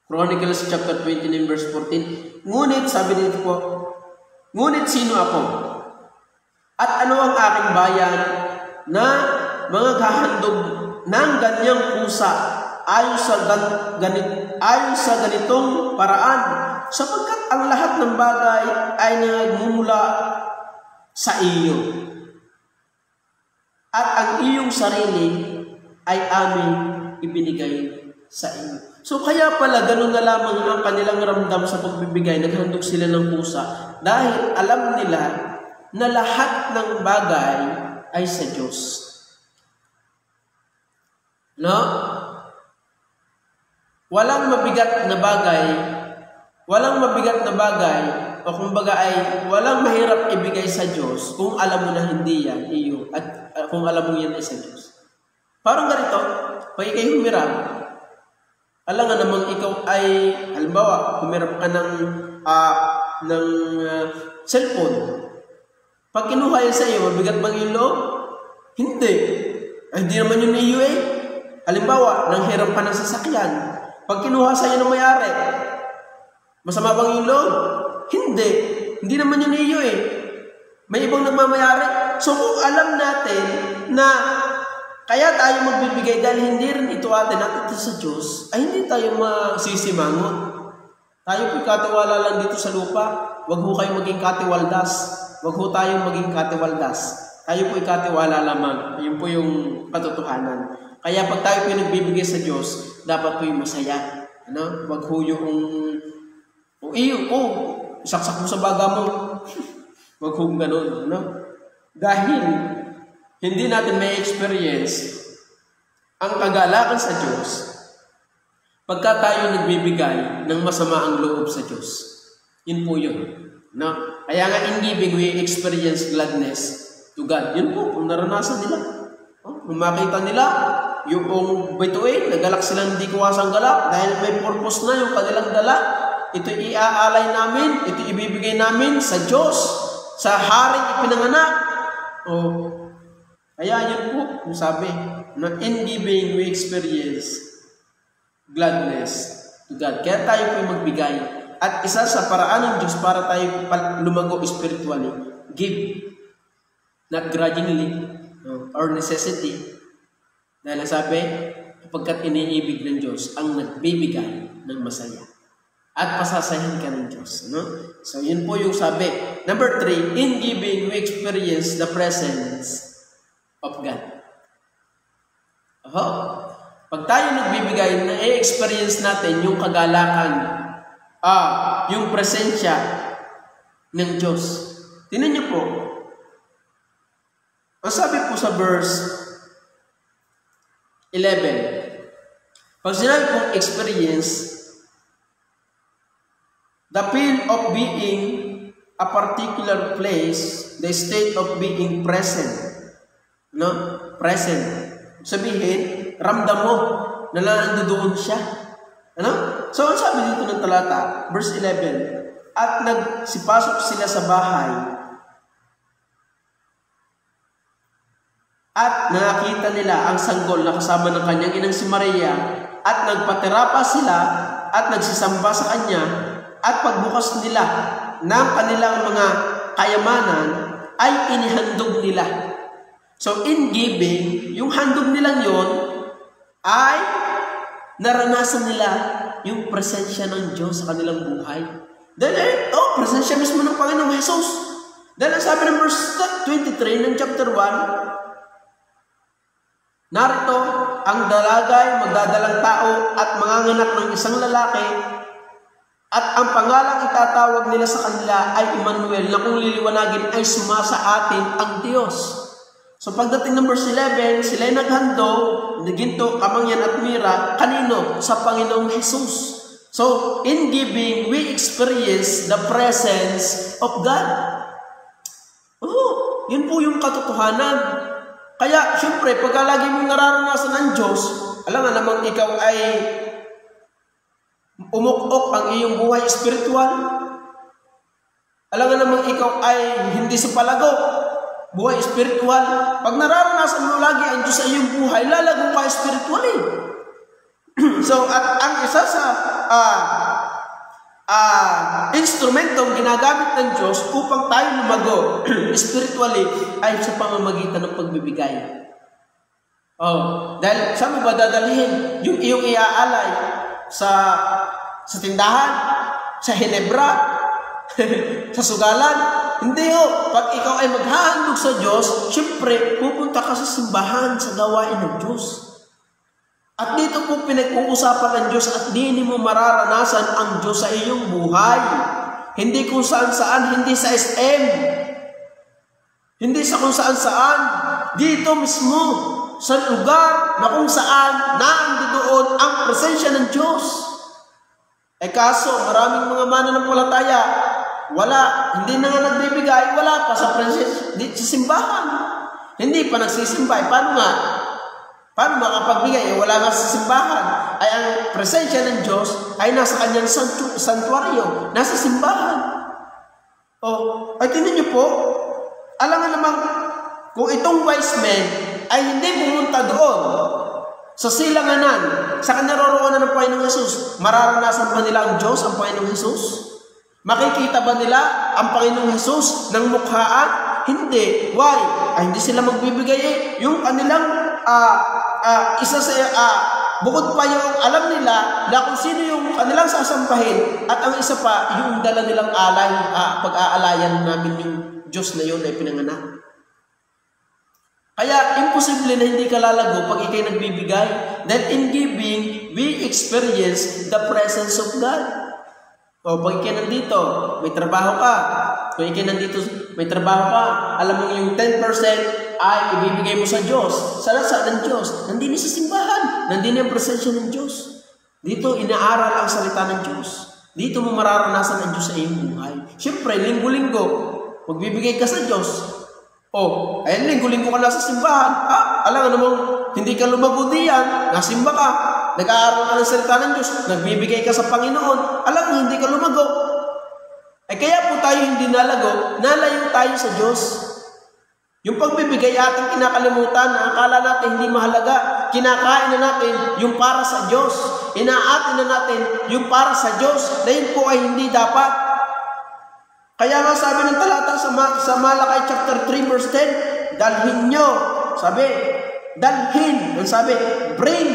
Chronicles chapter 29 verse 14, ngunit sabi dito po, ngunit sino ako? At ano ang aking bayan na mga kahandog ng ganyang pusa ayon sa ganitong paraan, sapagkat ang lahat ng bagay ay nagmumula sa iyo. At ang iyong sarili ay aming ibinigay sa iyo. So kaya pala ganun na lamang ang kanilang ramdam sa pagbibigay, naghandog sila ng pusa dahil alam nila na lahat ng bagay ay sa Diyos. No? Walang mabigat na bagay, o kumbaga ay walang mahirap ibigay sa Diyos kung alam mo na hindi yan iyo, at kung alam mo yan ay sa Diyos. Parang ganito, pag ikay humiram, alam nga namang ikaw ay, halimbawa, humiram ka ng cellphone. Pag kinuha yan sa iyo, mabigat bang yung loob? Hindi. Ay, hindi naman yun iyo eh. Halimbawa, nanghiram ka ng sasakyan. Pag kinuha sa iyo ng may-ari, masama bang yung loob? Hindi. Hindi naman yun iyo eh. May ibang nagmamayari. So kung alam natin na kaya tayo magbibigay dahil hindi rin ito atin at ito sa Diyos, ay hindi tayo masisimangot. Tayo po katiwala lang dito sa lupa. Huwag ho kayong maging katiwaldas. Huwag ho tayong maging katiwaldas. Tayo po ikatiwala lamang. Yun po yung katotohanan. Kaya pag tayo po yung nagbibigay sa Diyos, dapat po yung masaya. Huwag ho yung saksak mo sa baga mo. Huwag ho ganun. Dahil hindi natin may experience ang kagalakan sa Diyos pagka tayo nagbibigay ng masama ang loob sa Diyos. Yun po yun. Kaya nga in giving, we experience gladness to God. Yun po, kung naranasan nila. Kung makita nila, yung bituin, nagalak silang di kuwasang galak dahil may purpose na yung kanilang dala. Ito iaalay namin, ito ibibigay namin sa Diyos, sa haring ipinanganak. Kaya yun po, yung sabi, na in giving, we experience gladness to God. Kaya tayo po magbigay. At isa sa paraan ng Diyos para tayo lumago spiritually, give, not grudgingly, or necessity. Dahil sabi, kapagkat iniibig ng Diyos ang nagbibigay ng masaya. at pasasahin ka ng Diyos. No? So, yun po yung sabi. Number 3, in giving, we experience the presence of God. Pag tayo nagbibigay, na-experience natin yung kagalakan, yung presensya ng Diyos. Tingnan niyo po. Ang sabi po sa verse 11, pag sinabi pong experience, the feel of being a particular place, the state of being present. No? Present. Sabihin, ramdam mo na nandoon siya. Ano? So, ang sabi dito ng talata, verse 11, at nagsipasok sila sa bahay at nakita nila ang sanggol na kasama ng kanyang inang si Maria at nagpatirapa sila at nagsisamba sa kanya at pagbukas nila ng kanilang mga kayamanan ay inihandog nila. So, in giving, yung handog nilang yon ay naranasan nila yung presensya ng Diyos sa kanilang buhay. Dahil, presensya mismo ng Panginoong Jesus. Dahil ang sabi ng verse 23 ng chapter 1, narito, ang dalagay, magdadalang tao at manganganak ng isang lalaki at ang pangalang itatawag nila sa kanila ay Emmanuel, na kung liliwanagin ay sumasa atin ang Diyos. So pagdating ng verse 11, sila'y naghandog, ginto, kamangyan at mira, kanino? Sa Panginoong Jesus. So, in giving, we experience the presence of God. Yun po yung katotohanan. Kaya, syempre, pagka lagi mong nararanasan ang Diyos, alam nga namang ikaw ay umukok ang iyong buhay espiritual. Alam nga namang ikaw ay hindi sa palago. Buhay espiritual. Pag nararanasan mo lagi ang Diyos sa iyong buhay, lalago ka spiritually. So, at ang isa sa instrumentong ginagamit ng Diyos upang tayo lumago spiritually ay sa pamamagitan ng pagbibigay. Dahil saan mo ba dadalhin? Yung iyong iaalay sa tindahan, sa Hinebra, sa sugalan. Hindi pag ikaw ay maghahandog sa Diyos, syempre, pupunta ka sa simbahan, sa gawain ng Diyos. At dito po pinag-uusapan ng Diyos at di mo mararanasan ang Diyos sa iyong buhay. Hindi kung saan-saan, hindi sa SM. Hindi sa kung saan-saan. Dito mismo, sa lugar na kung saan naandoon ang presensya ng Diyos. Kaso, maraming mga mananampalataya, hindi na nga nagbibigay, wala pa sa presensya, sa simbahan. Hindi pa nagsisimba. Paano makapagbigay? Wala nga sa simbahan. Ay ang presensya ng Diyos ay nasa kanyang santuaryo, nasa simbahan. Ay tingnan niyo po, alam nga namang kung itong wise men ay hindi pumunta doon sa silanganan, sa kanaroroonan ng Panginoong Jesus, mararanasan ba nila ang Diyos, ang Panginoong Jesus? Makikita ba nila ang Panginoong Jesus ng mukhaan? Hindi. Why? Hindi sila magbibigay Yung kanilang bukod pa yung alam nila na kung sino yung kanilang sasampahin at ang isa pa, yung dala nilang alay, pag-aalayan namin yung Diyos na yun ay pinanganak. Kaya, imposible na hindi ka lalago pag ikay nagbibigay. Then in giving, we experience the presence of God. Pag ikay nandito, may trabaho ka. Kung ikay nandito, may trabaho ka. Alam mo yung 10% ay ibibigay mo sa Diyos. Saan ng Diyos? Nandini sa simbahan. Nandini ang presensya ng Diyos. Dito, inaaral ang salita ng Diyos. Dito mo mararanasan ang Diyos sa iyong buhay. Siyempre, linggo-linggo, magbibigay ka sa Diyos. Linggo-linggo ka na sa simbahan. Alam nga namang, hindi ka lumago diyan, nasimba ka, nag-aaral ka ng salita ng Diyos, nagbibigay ka sa Panginoon, alam mo, hindi ka lumago. Kaya po tayo hindi nalago, nalayo tayo sa Diyos. Yung pagbibigay ating kinakalimutan na akala natin hindi mahalaga, kinakain na natin yung para sa Diyos. Inaatin na natin yung para sa Diyos, na yun po ay hindi dapat. Kaya nga sabi ng talata sa Malakay chapter 3 verse 10, dalhin nyo. Sabi, dalhin. Ang sabi, bring.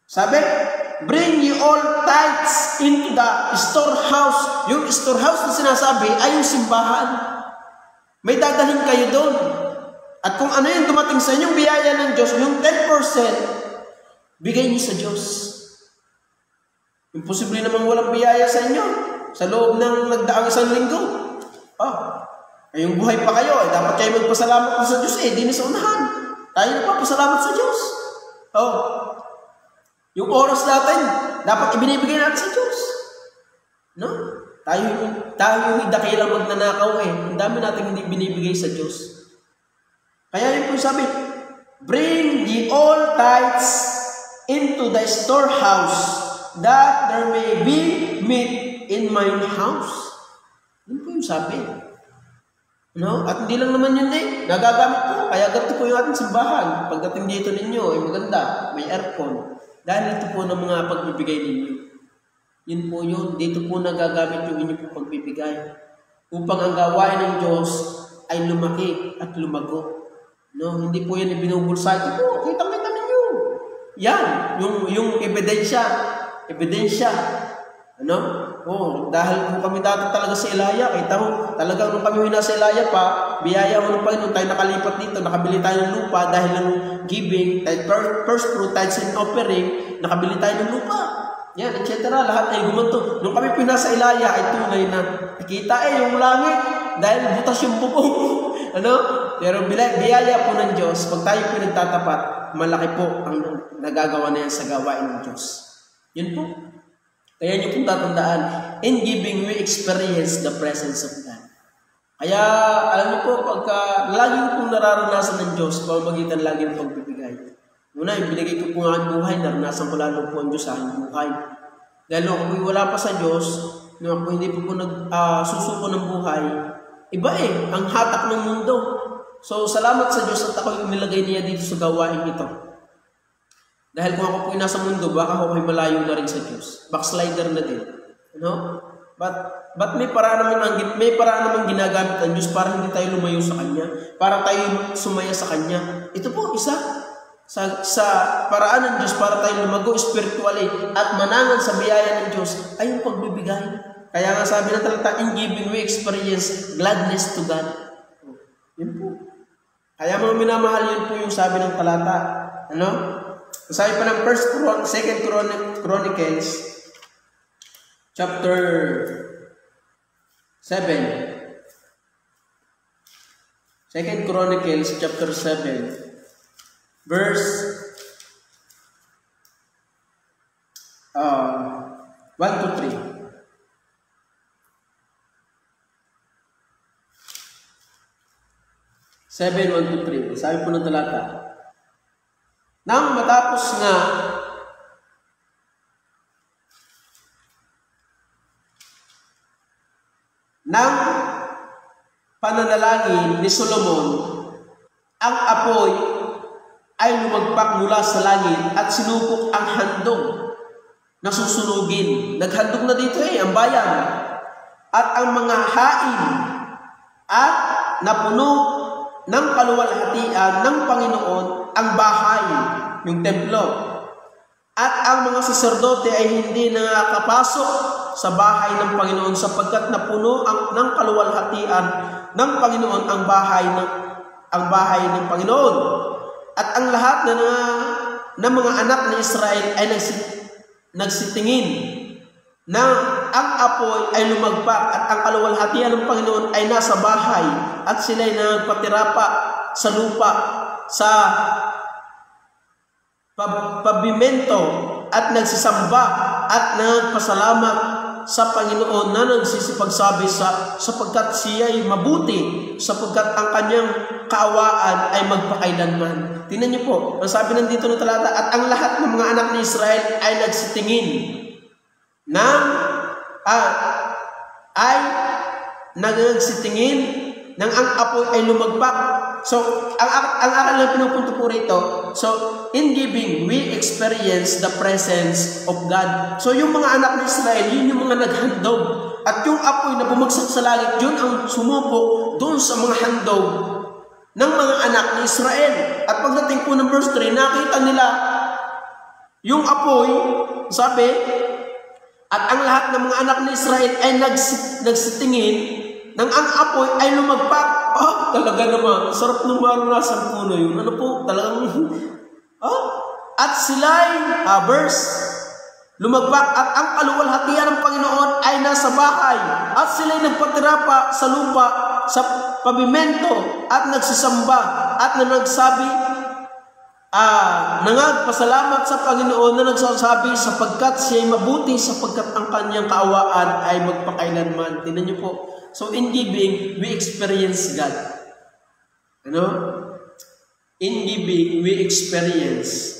Sabi, bring ye all tithes into the storehouse. Yung storehouse na sinasabi ay yung simbahan. May dadalhin kayo doon. At kung ano yung dumating sa inyong biyaya ng Diyos, yung 10%, bigay niyo sa Diyos. Imposible namang walang biyaya sa inyo sa loob ng nagdaang isang linggo. Yung buhay pa kayo, dapat kayo magpasalamat pa sa Diyos di na sa unahan. Tayo na pa pasalamat sa Diyos. Yung oras natin, dapat ibinibigay natin sa Diyos. No? Tayo yung dakilang magnanakaw Ang dami natin hindi binibigay sa Diyos. Kaya yun po sabi, bring ye all tithes into the storehouse, that there may be meat in mine house. Yun po yung sabi. No? At hindi lang naman yun nagagamit po. Kaya ganito po yung ating simbahan. Pagdating dito ninyo, ay maganda, may aircon. Dahil ito po ng mga pagbibigay ninyo. Yun po yun. Dito po nagagamit yung inyong pagbibigay. Upang ang gawain ng Diyos ay lumaki at lumago. No? Hindi po yan ibinubulsa. Ito po, kitang-kita ninyo. Yan, yung ebidensya. Dahil kung kami dati talaga sa Ilaya, kita mo, talagang nung kami nasa Ilaya pa, biyaya mo ng Panginoon, tayo nakalipat dito, nakabili tayo ng lupa dahil ng giving, first fruit, tithes and offering, nakabili tayo ng lupa. Yan, etc. Lahat ay gumanto. Nung kami pinasa Ilaya, ay tunay na nakita yung langit, dahil butas yung bubong. Pero biyaya po ng Diyos, pag tayo pinagtatapat, malaki po ang nagagawa na yan sa gawain ng Diyos. Yun po. Kaya niyo pong tatandaan, in giving we experience the presence of God. Kaya, alam niyo po, pagka lagi pong nararanasan ng Diyos, pamamagitan lagi ng pagbibigay. Una, binigay ko po ang aking buhay, naranasan ko lalo po ang Diyos sa aking buhay. Dahil kung wala pa sa Diyos, kung hindi po nagsusuko ng buhay, iba ang hatak ng mundo. So, salamat sa Diyos at ako yung nilagay niya dito sa gawain ito. Dahil kung ako po nasa mundo, baka ako ay malayo na rin sa Diyos. Backslider na din. But may paraan naman ginagamit ang Diyos para hindi tayo lumayo sa Kanya. Para tayo sumaya sa Kanya. Ito po, isa. Sa paraan ng Diyos para tayo lumago spiritually at manangan sa biyaya ng Diyos ay yung pagbibigay. Kaya nga sabi ng talata, in giving we experience gladness to God. Yun po. Kaya mga minamahal, yun po yung sabi ng talata. Sabi pa ng 2 Chronicles chapter 7. 2 Chronicles chapter 7 verse 1 to 3. Sabi po ng talata, nang matapos nga ng pananalangin ni Solomon, ang apoy ay lumagpak mula sa langit at sinupok ang handog na susunugin. Naghandog na dito ang bayan at ang mga hain at napuno ng kaluwalhatian ng Panginoon ang bahay, yung templo. At ang mga saserdote ay hindi nakakapasok sa bahay ng Panginoon sapagkat napuno ng kaluwalhatian ng Panginoon ang bahay ng Panginoon. At ang lahat ng mga anak ni Israel ay nagsitingin na ang apoy ay lumagpak at ang kaluwalhatian ng Panginoon ay nasa bahay at sila ay nagpatirapa sa lupa sa pabimento at nagsisamba at nagpasalamat sa Panginoon na nagsisipagsabi sapagkat siya ay mabuti, sapagkat ang kanyang kaawaan ay magpakailanman. Tingnan niyo po, ang sabi nandito ng talata, at ang lahat ng mga anak ni Israel ay nagsitingin ay nagsitingin nang ang apoy ay lumagpak. So, ang aral na pinupunto po rito, so, in giving, we experience the presence of God. So, yung mga anak ni Israel, yun yung mga naghandog. At yung apoy na bumagsak sa langit, yun ang sumupo doon sa mga handog ng mga anak ni Israel. At pagdating po ng verse 3, nakita nila Yung apoy, sabi, at ang lahat ng mga anak ni Israel ay nagsitingin nang ang apoy ay lumagpak. Talaga naman, sarap nung maranasan po na yun. Ano po, talagang, at sila'y, verse, lumagpak at ang kaluwalhatian ng Panginoon ay nasa bahay. At sila'y nagpatira pa sa lupa, sa pavimento, at nagsisamba, at nagsabi, nangagpasalamat sa Panginoon na nagsasabi sapagkat siya'y mabuti, sapagkat ang kanyang kaawaan ay magpakailanman. Tingnan niyo po. So in giving, we experience God. Ano? In giving, we experience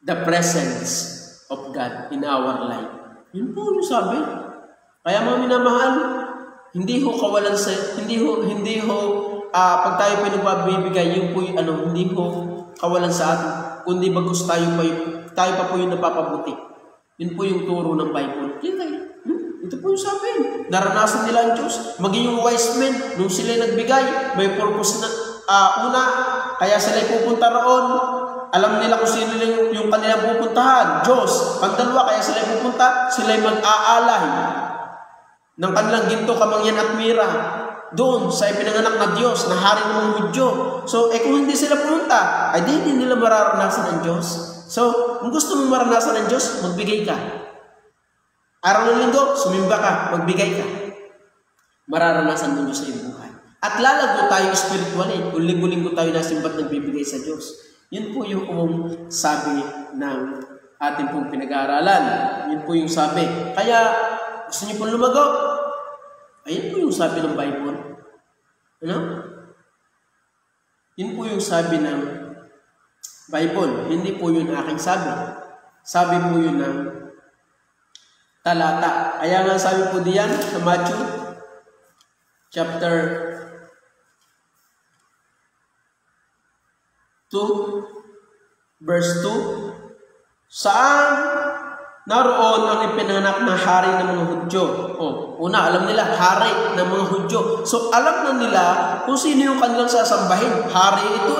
the presence of God in our life. Yun po yung sabi. Kaya mga minamahal, hindi ho kawalan sa, hindi ho pag tayo pinagbibigay, yun po yung hindi ho kawalan sa atin, kundi bagkus tayo pa po yung napapabuti. Yun po yung turo ng Bible. Ito po yung sabi. Naranasan nila ang Diyos. Maging yung wise men, nung sila nagbigay, may purpose na, una, kaya sila pupunta roon. Alam nila kung sino yung kanilang pupuntahan. Diyos. Pangdalawa, kaya sila pupunta, sila mag-aalay ng kanilang ginto, kamangyan at mira doon sa ipinanganak na Diyos, na hari ng mga Hudyo. So, kung hindi sila pumunta, ay di nila mararanasan ang Diyos. So, kung gusto mong maranasan ang Diyos, magbigay ka. Araw ng linggo, sumimba ka, magbigay ka. Mararanasan mo Diyos sa iyong buhay. At lalago tayo spiritually. Kung linggo-linggo tayo nasimbat nagbibigay sa Diyos. Yun po yung sabi ng ating pong pinag-aaralan. Yun po yung sabi. Kaya, gusto niyo pong lumago? Ayun po yung sabi ng Bible. Ano? Yun po yung sabi ng Bible. Hindi po yun aking sabi. Sabi po yun ng talata. Kaya nga sabi po diyan sa Matthew chapter 2 verse 2, saan naroon ang ipinanganak na hari ng mga Hudyo? Una, alam nila, hari ng mga Hudyo. So, alam na nila kung sino yung kanilang sasambahin. Hari ito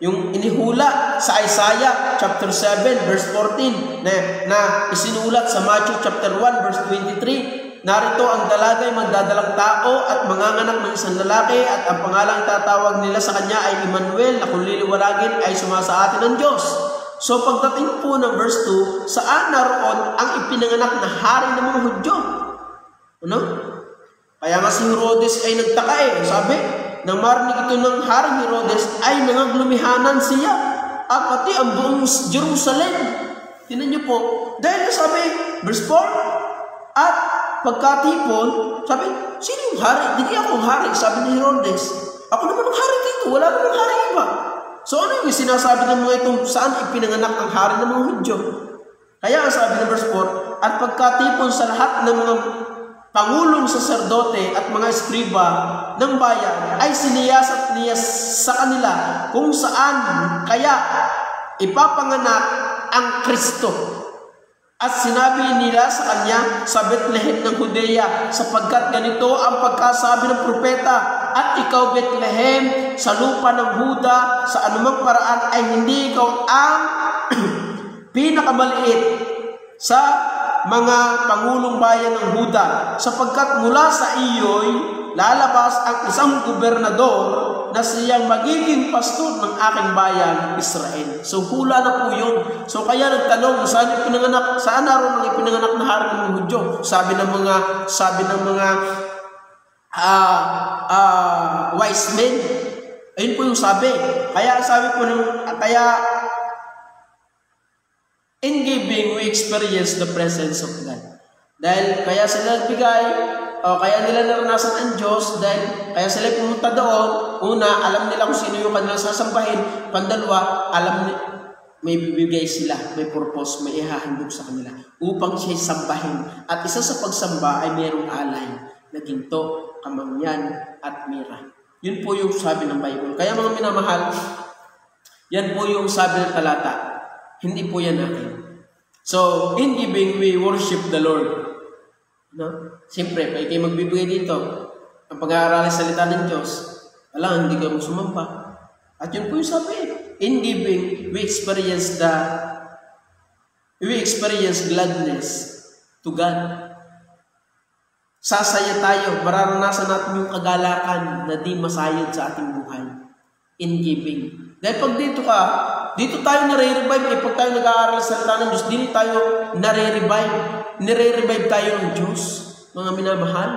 yung inihula sa Isaiah chapter 7 verse 14 na isinulat sa Matthew chapter 1 verse 23. Narito ang dalaga ay magdadalang tao at manganganak ng isang lalaki at ang pangalang tatawag nila sa kanya ay Emmanuel, na kung liliwanagin ay sumasaatin ng Diyos. So pagdating po ng verse 2, saan naroon ang ipinanganak na hari ng mga Hudyo? Ano? Kaya nga si Herodes ay nagtaka sabi, nang marinig ito ng Haring Herodes ay nangaglumihanan siya at pati ang buong Jerusalem. Tingnan niyo po, dahil sabi, verse 4, at pagkatipon, sabi, sino yung hari? Hindi ako hari, sabi ni Herodes. Ako naman ang hari dito, wala namang hari iba. So ano yung sinasabi ng mga itong saan ipinanganak ang hari ng mga Hudyo? Kaya ang sabi ng verse 4, at pagkatipon sa lahat ng mga pangulong saserdote at mga eskriba ng bayan ay siniyas at niyas sa kanila kung saan kaya ipapanganak ang Kristo. At sinabi nila sa kanya sa Bethlehem ng Judea, sapagkat ganito ang pagkasabi ng propeta, at ikaw Bethlehem sa lupa ng Huda, sa anumang paraan ay hindi ikaw ang pinakamaliit sa mga pangulong bayan ng Huda, sapagkat mula sa iyo'y lalabas ang isang gobernador na siyang magiging pastor ng aking bayan, Israel. So hula na po yun. So kaya nagtanong, saan naroon ang ipinanganak na hari ng Hudyo? Sabi ng mga wise men. Ayun po yung sabi. Kaya sabi po in giving, we experience the presence of God. Dahil kaya sila nagbigay, kaya nila naranasan ang Diyos, dahil kaya sila pumunta doon. Una, alam nila kung sino yung kanilang sasambahin. Pandalawa, may bibigay sila, may purpose, may ihahandog sa kanila upang siya'y sambahin. At isa sa pagsamba ay mayroong alay na ginto, kamangyan, at mira. Yun po yung sabi ng Bible. Kaya mga minamahal, yan po yung sabi ng talata. Hindi po yan natin. So, in giving, we worship the Lord. No? Siyempre, pag kayo magbibigay dito, ang pag-aaralan salita ng Diyos, hindi ka sumamba. At yun po yung sabi. In giving, we experience gladness to God. Sasaya tayo, mararanasan natin yung kagalakan na di masayod sa ating buhay. In giving. Dahil pag dito tayo nare-revive. Pag tayo nag-aaral sa salita ng Diyos, dito tayo nare-revive. Nire-revive tayo ng Diyos, mga minamahal.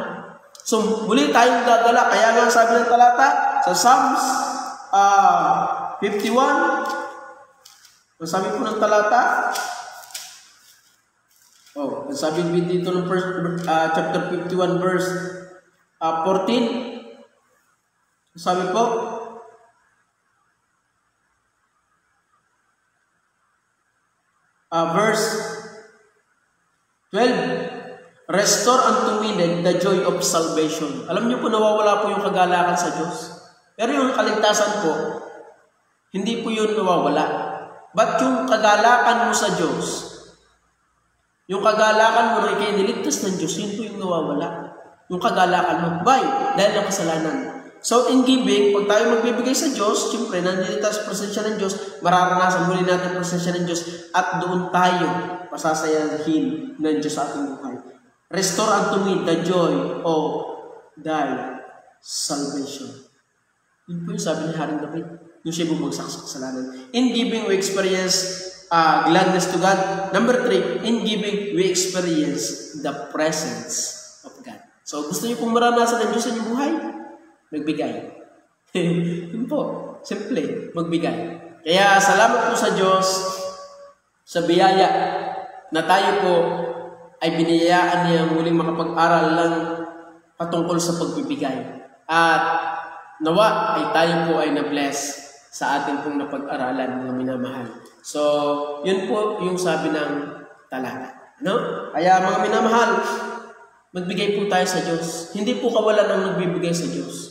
So, muli tayong gagala. Kaya nga sabi ng talata sa Psalms 51, sabi po ng talata, sabi dito ng chapter 51 verse 14, sabi po, verse 12, restore unto me the joy of salvation. Alam niyo po, nawawala po yung kagalakan sa Diyos. Pero yung kaligtasan po, hindi po yun nawawala. But yung kagalakan mo sa Diyos, yung kagalakan mo na ikay niligtas ng Diyos, yun po yung nawawala. Yung kagalakan mo. Why? Dahil ng kasalanan. So, in giving, pag tayo magbibigay sa Diyos, siyempre, nandito tayo sa presensya ng Diyos, mararanasan muli natin ang presensya ng Diyos, at doon tayo pasasayahin ng Diyos sa ating buhay. Restore unto me the joy of thy salvation. Yun po yung sabi ni Haring David, yung siya bumagsak sa kasalanan. In giving, we experience gladness to God. Number 3, in giving, we experience the presence of God. So, gusto niyo pong maranasan ng Diyos sa inyong buhay? Magbigay. Yun po. Simple. Magbigay. Kaya salamat po sa Diyos sa biyaya na tayo po ay biniyayaan niya muling makapag-aral lang patungkol sa pagbibigay. At nawa ay tayo po ay na-bless sa ating pong napag-aralan, mga minamahal. So, yun po yung sabi ng talata. No? Kaya mga minamahal, magbigay po tayo sa Diyos. Hindi po kawalan ang nagbibigay sa Diyos.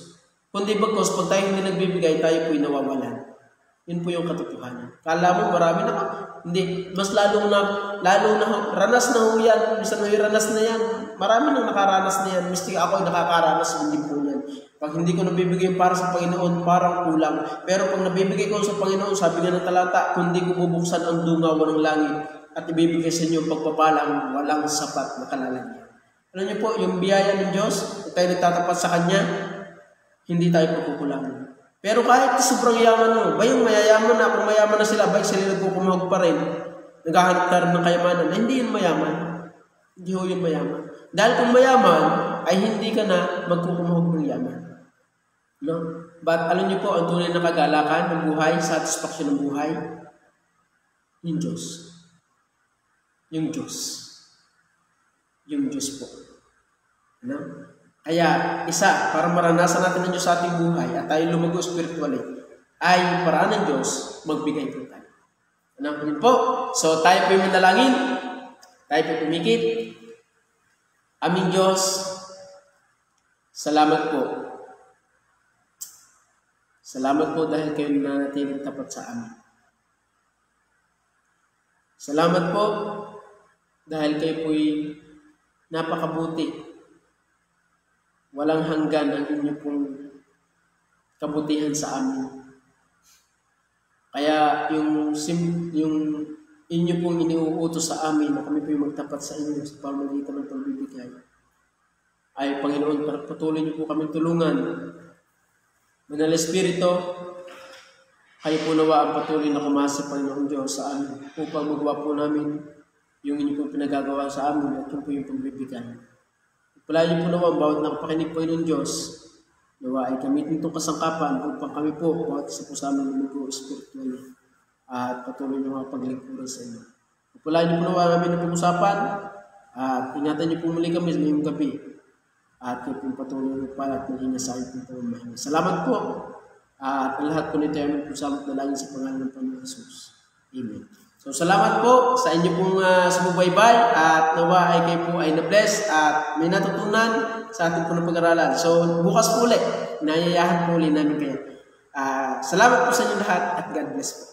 Kundi bagkos, pag tayo hindi nagbibigay, tayo po nawawalan. Yun po yung katotohanan. Kala mo, marami na ka. Hindi. Mas lalo na, ranas na ho yan. Minsan may ranas na yan. Marami nang nakaranas na yan. Mistik ako ay nakakaranas, hindi po yan. Pag hindi ko nabibigay para sa Panginoon, parang kulang. Pero pag nabibigay ko sa Panginoon, sabi nga ng talata, kundi ko bubuksan ang dungaw ng langit at ibibigay sa inyo pagpapalang walang sapat na kalalagyan. Alam niyo po, yung biyaya ng Diyos, kung tayo nagtatapat sa Kanya, hindi tayo pagkukulangan. Pero kahit sobrang yaman mo, ba yung mayayaman na, kung mayaman na sila, ba sila nagkukumahog pa rin, naghahanap na rin ng kayamanan, hindi yun mayaman. Hindi ho yun mayaman. Dahil kung mayaman, ay hindi ka na magkukumahog ng yaman. No? But alam niyo po, ang tunay na kagalakan ng buhay, satisfaction ng buhay, yung Diyos. Yung Diyos. Yung Diyos po. Ano? Kaya, isa, para maranasan natin ng Diyos sa ating buhay at tayo lumago spiritually, ay paraan ng Diyos, magbigay po tayo. Ano yun po? So, tayo po yung manalangin, tayo po pumikit. Aming Diyos, salamat po. Salamat po dahil kayo nanatiling tapat sa amin. Salamat po dahil kayo po'y napakabuti. Walang hanggan ang inyo pong kabutihan sa amin. Kaya yung inyo pong iniuutos sa amin na kami po'y magtapat sa inyo sa pamamagitan ng pagbibigay, ay Panginoon, patuloy niyo po kami tulungan. Banal Espiritu, kayo po nawa ang patuloy na kumasa, Panginoon Diyos, sa amin upang magawa po namin yung inyo pong pinagagawa sa amin at yung po yung pagbibigay. Palayo po nawa ang bawat nakapakinig po ng Diyos, nawa ay gamitin itong kasangkapan upang kami po, bawat isa po sa amin lumago spiritually at patuloy na mga paglingkuran sa inyo. Palayo niyo po nawa ang aming napag-usapan at ingatan niyo po muli kami sa ngayong gabi at kayo pong patuloy na pala at maging sa akin po mahal. Salamat po at ang lahat po nito ay magpusamot na lagi sa pangalan ng Panginoon Jesus. Amen. So, salamat po sa inyo pong sumubaybay at nawa ay kayo po ay na-bless at may natutunan sa ating po ng pag-aralan. So, bukas po ulit, nayayahan po ulit namin kayo. Salamat po sa inyo lahat at God bless po.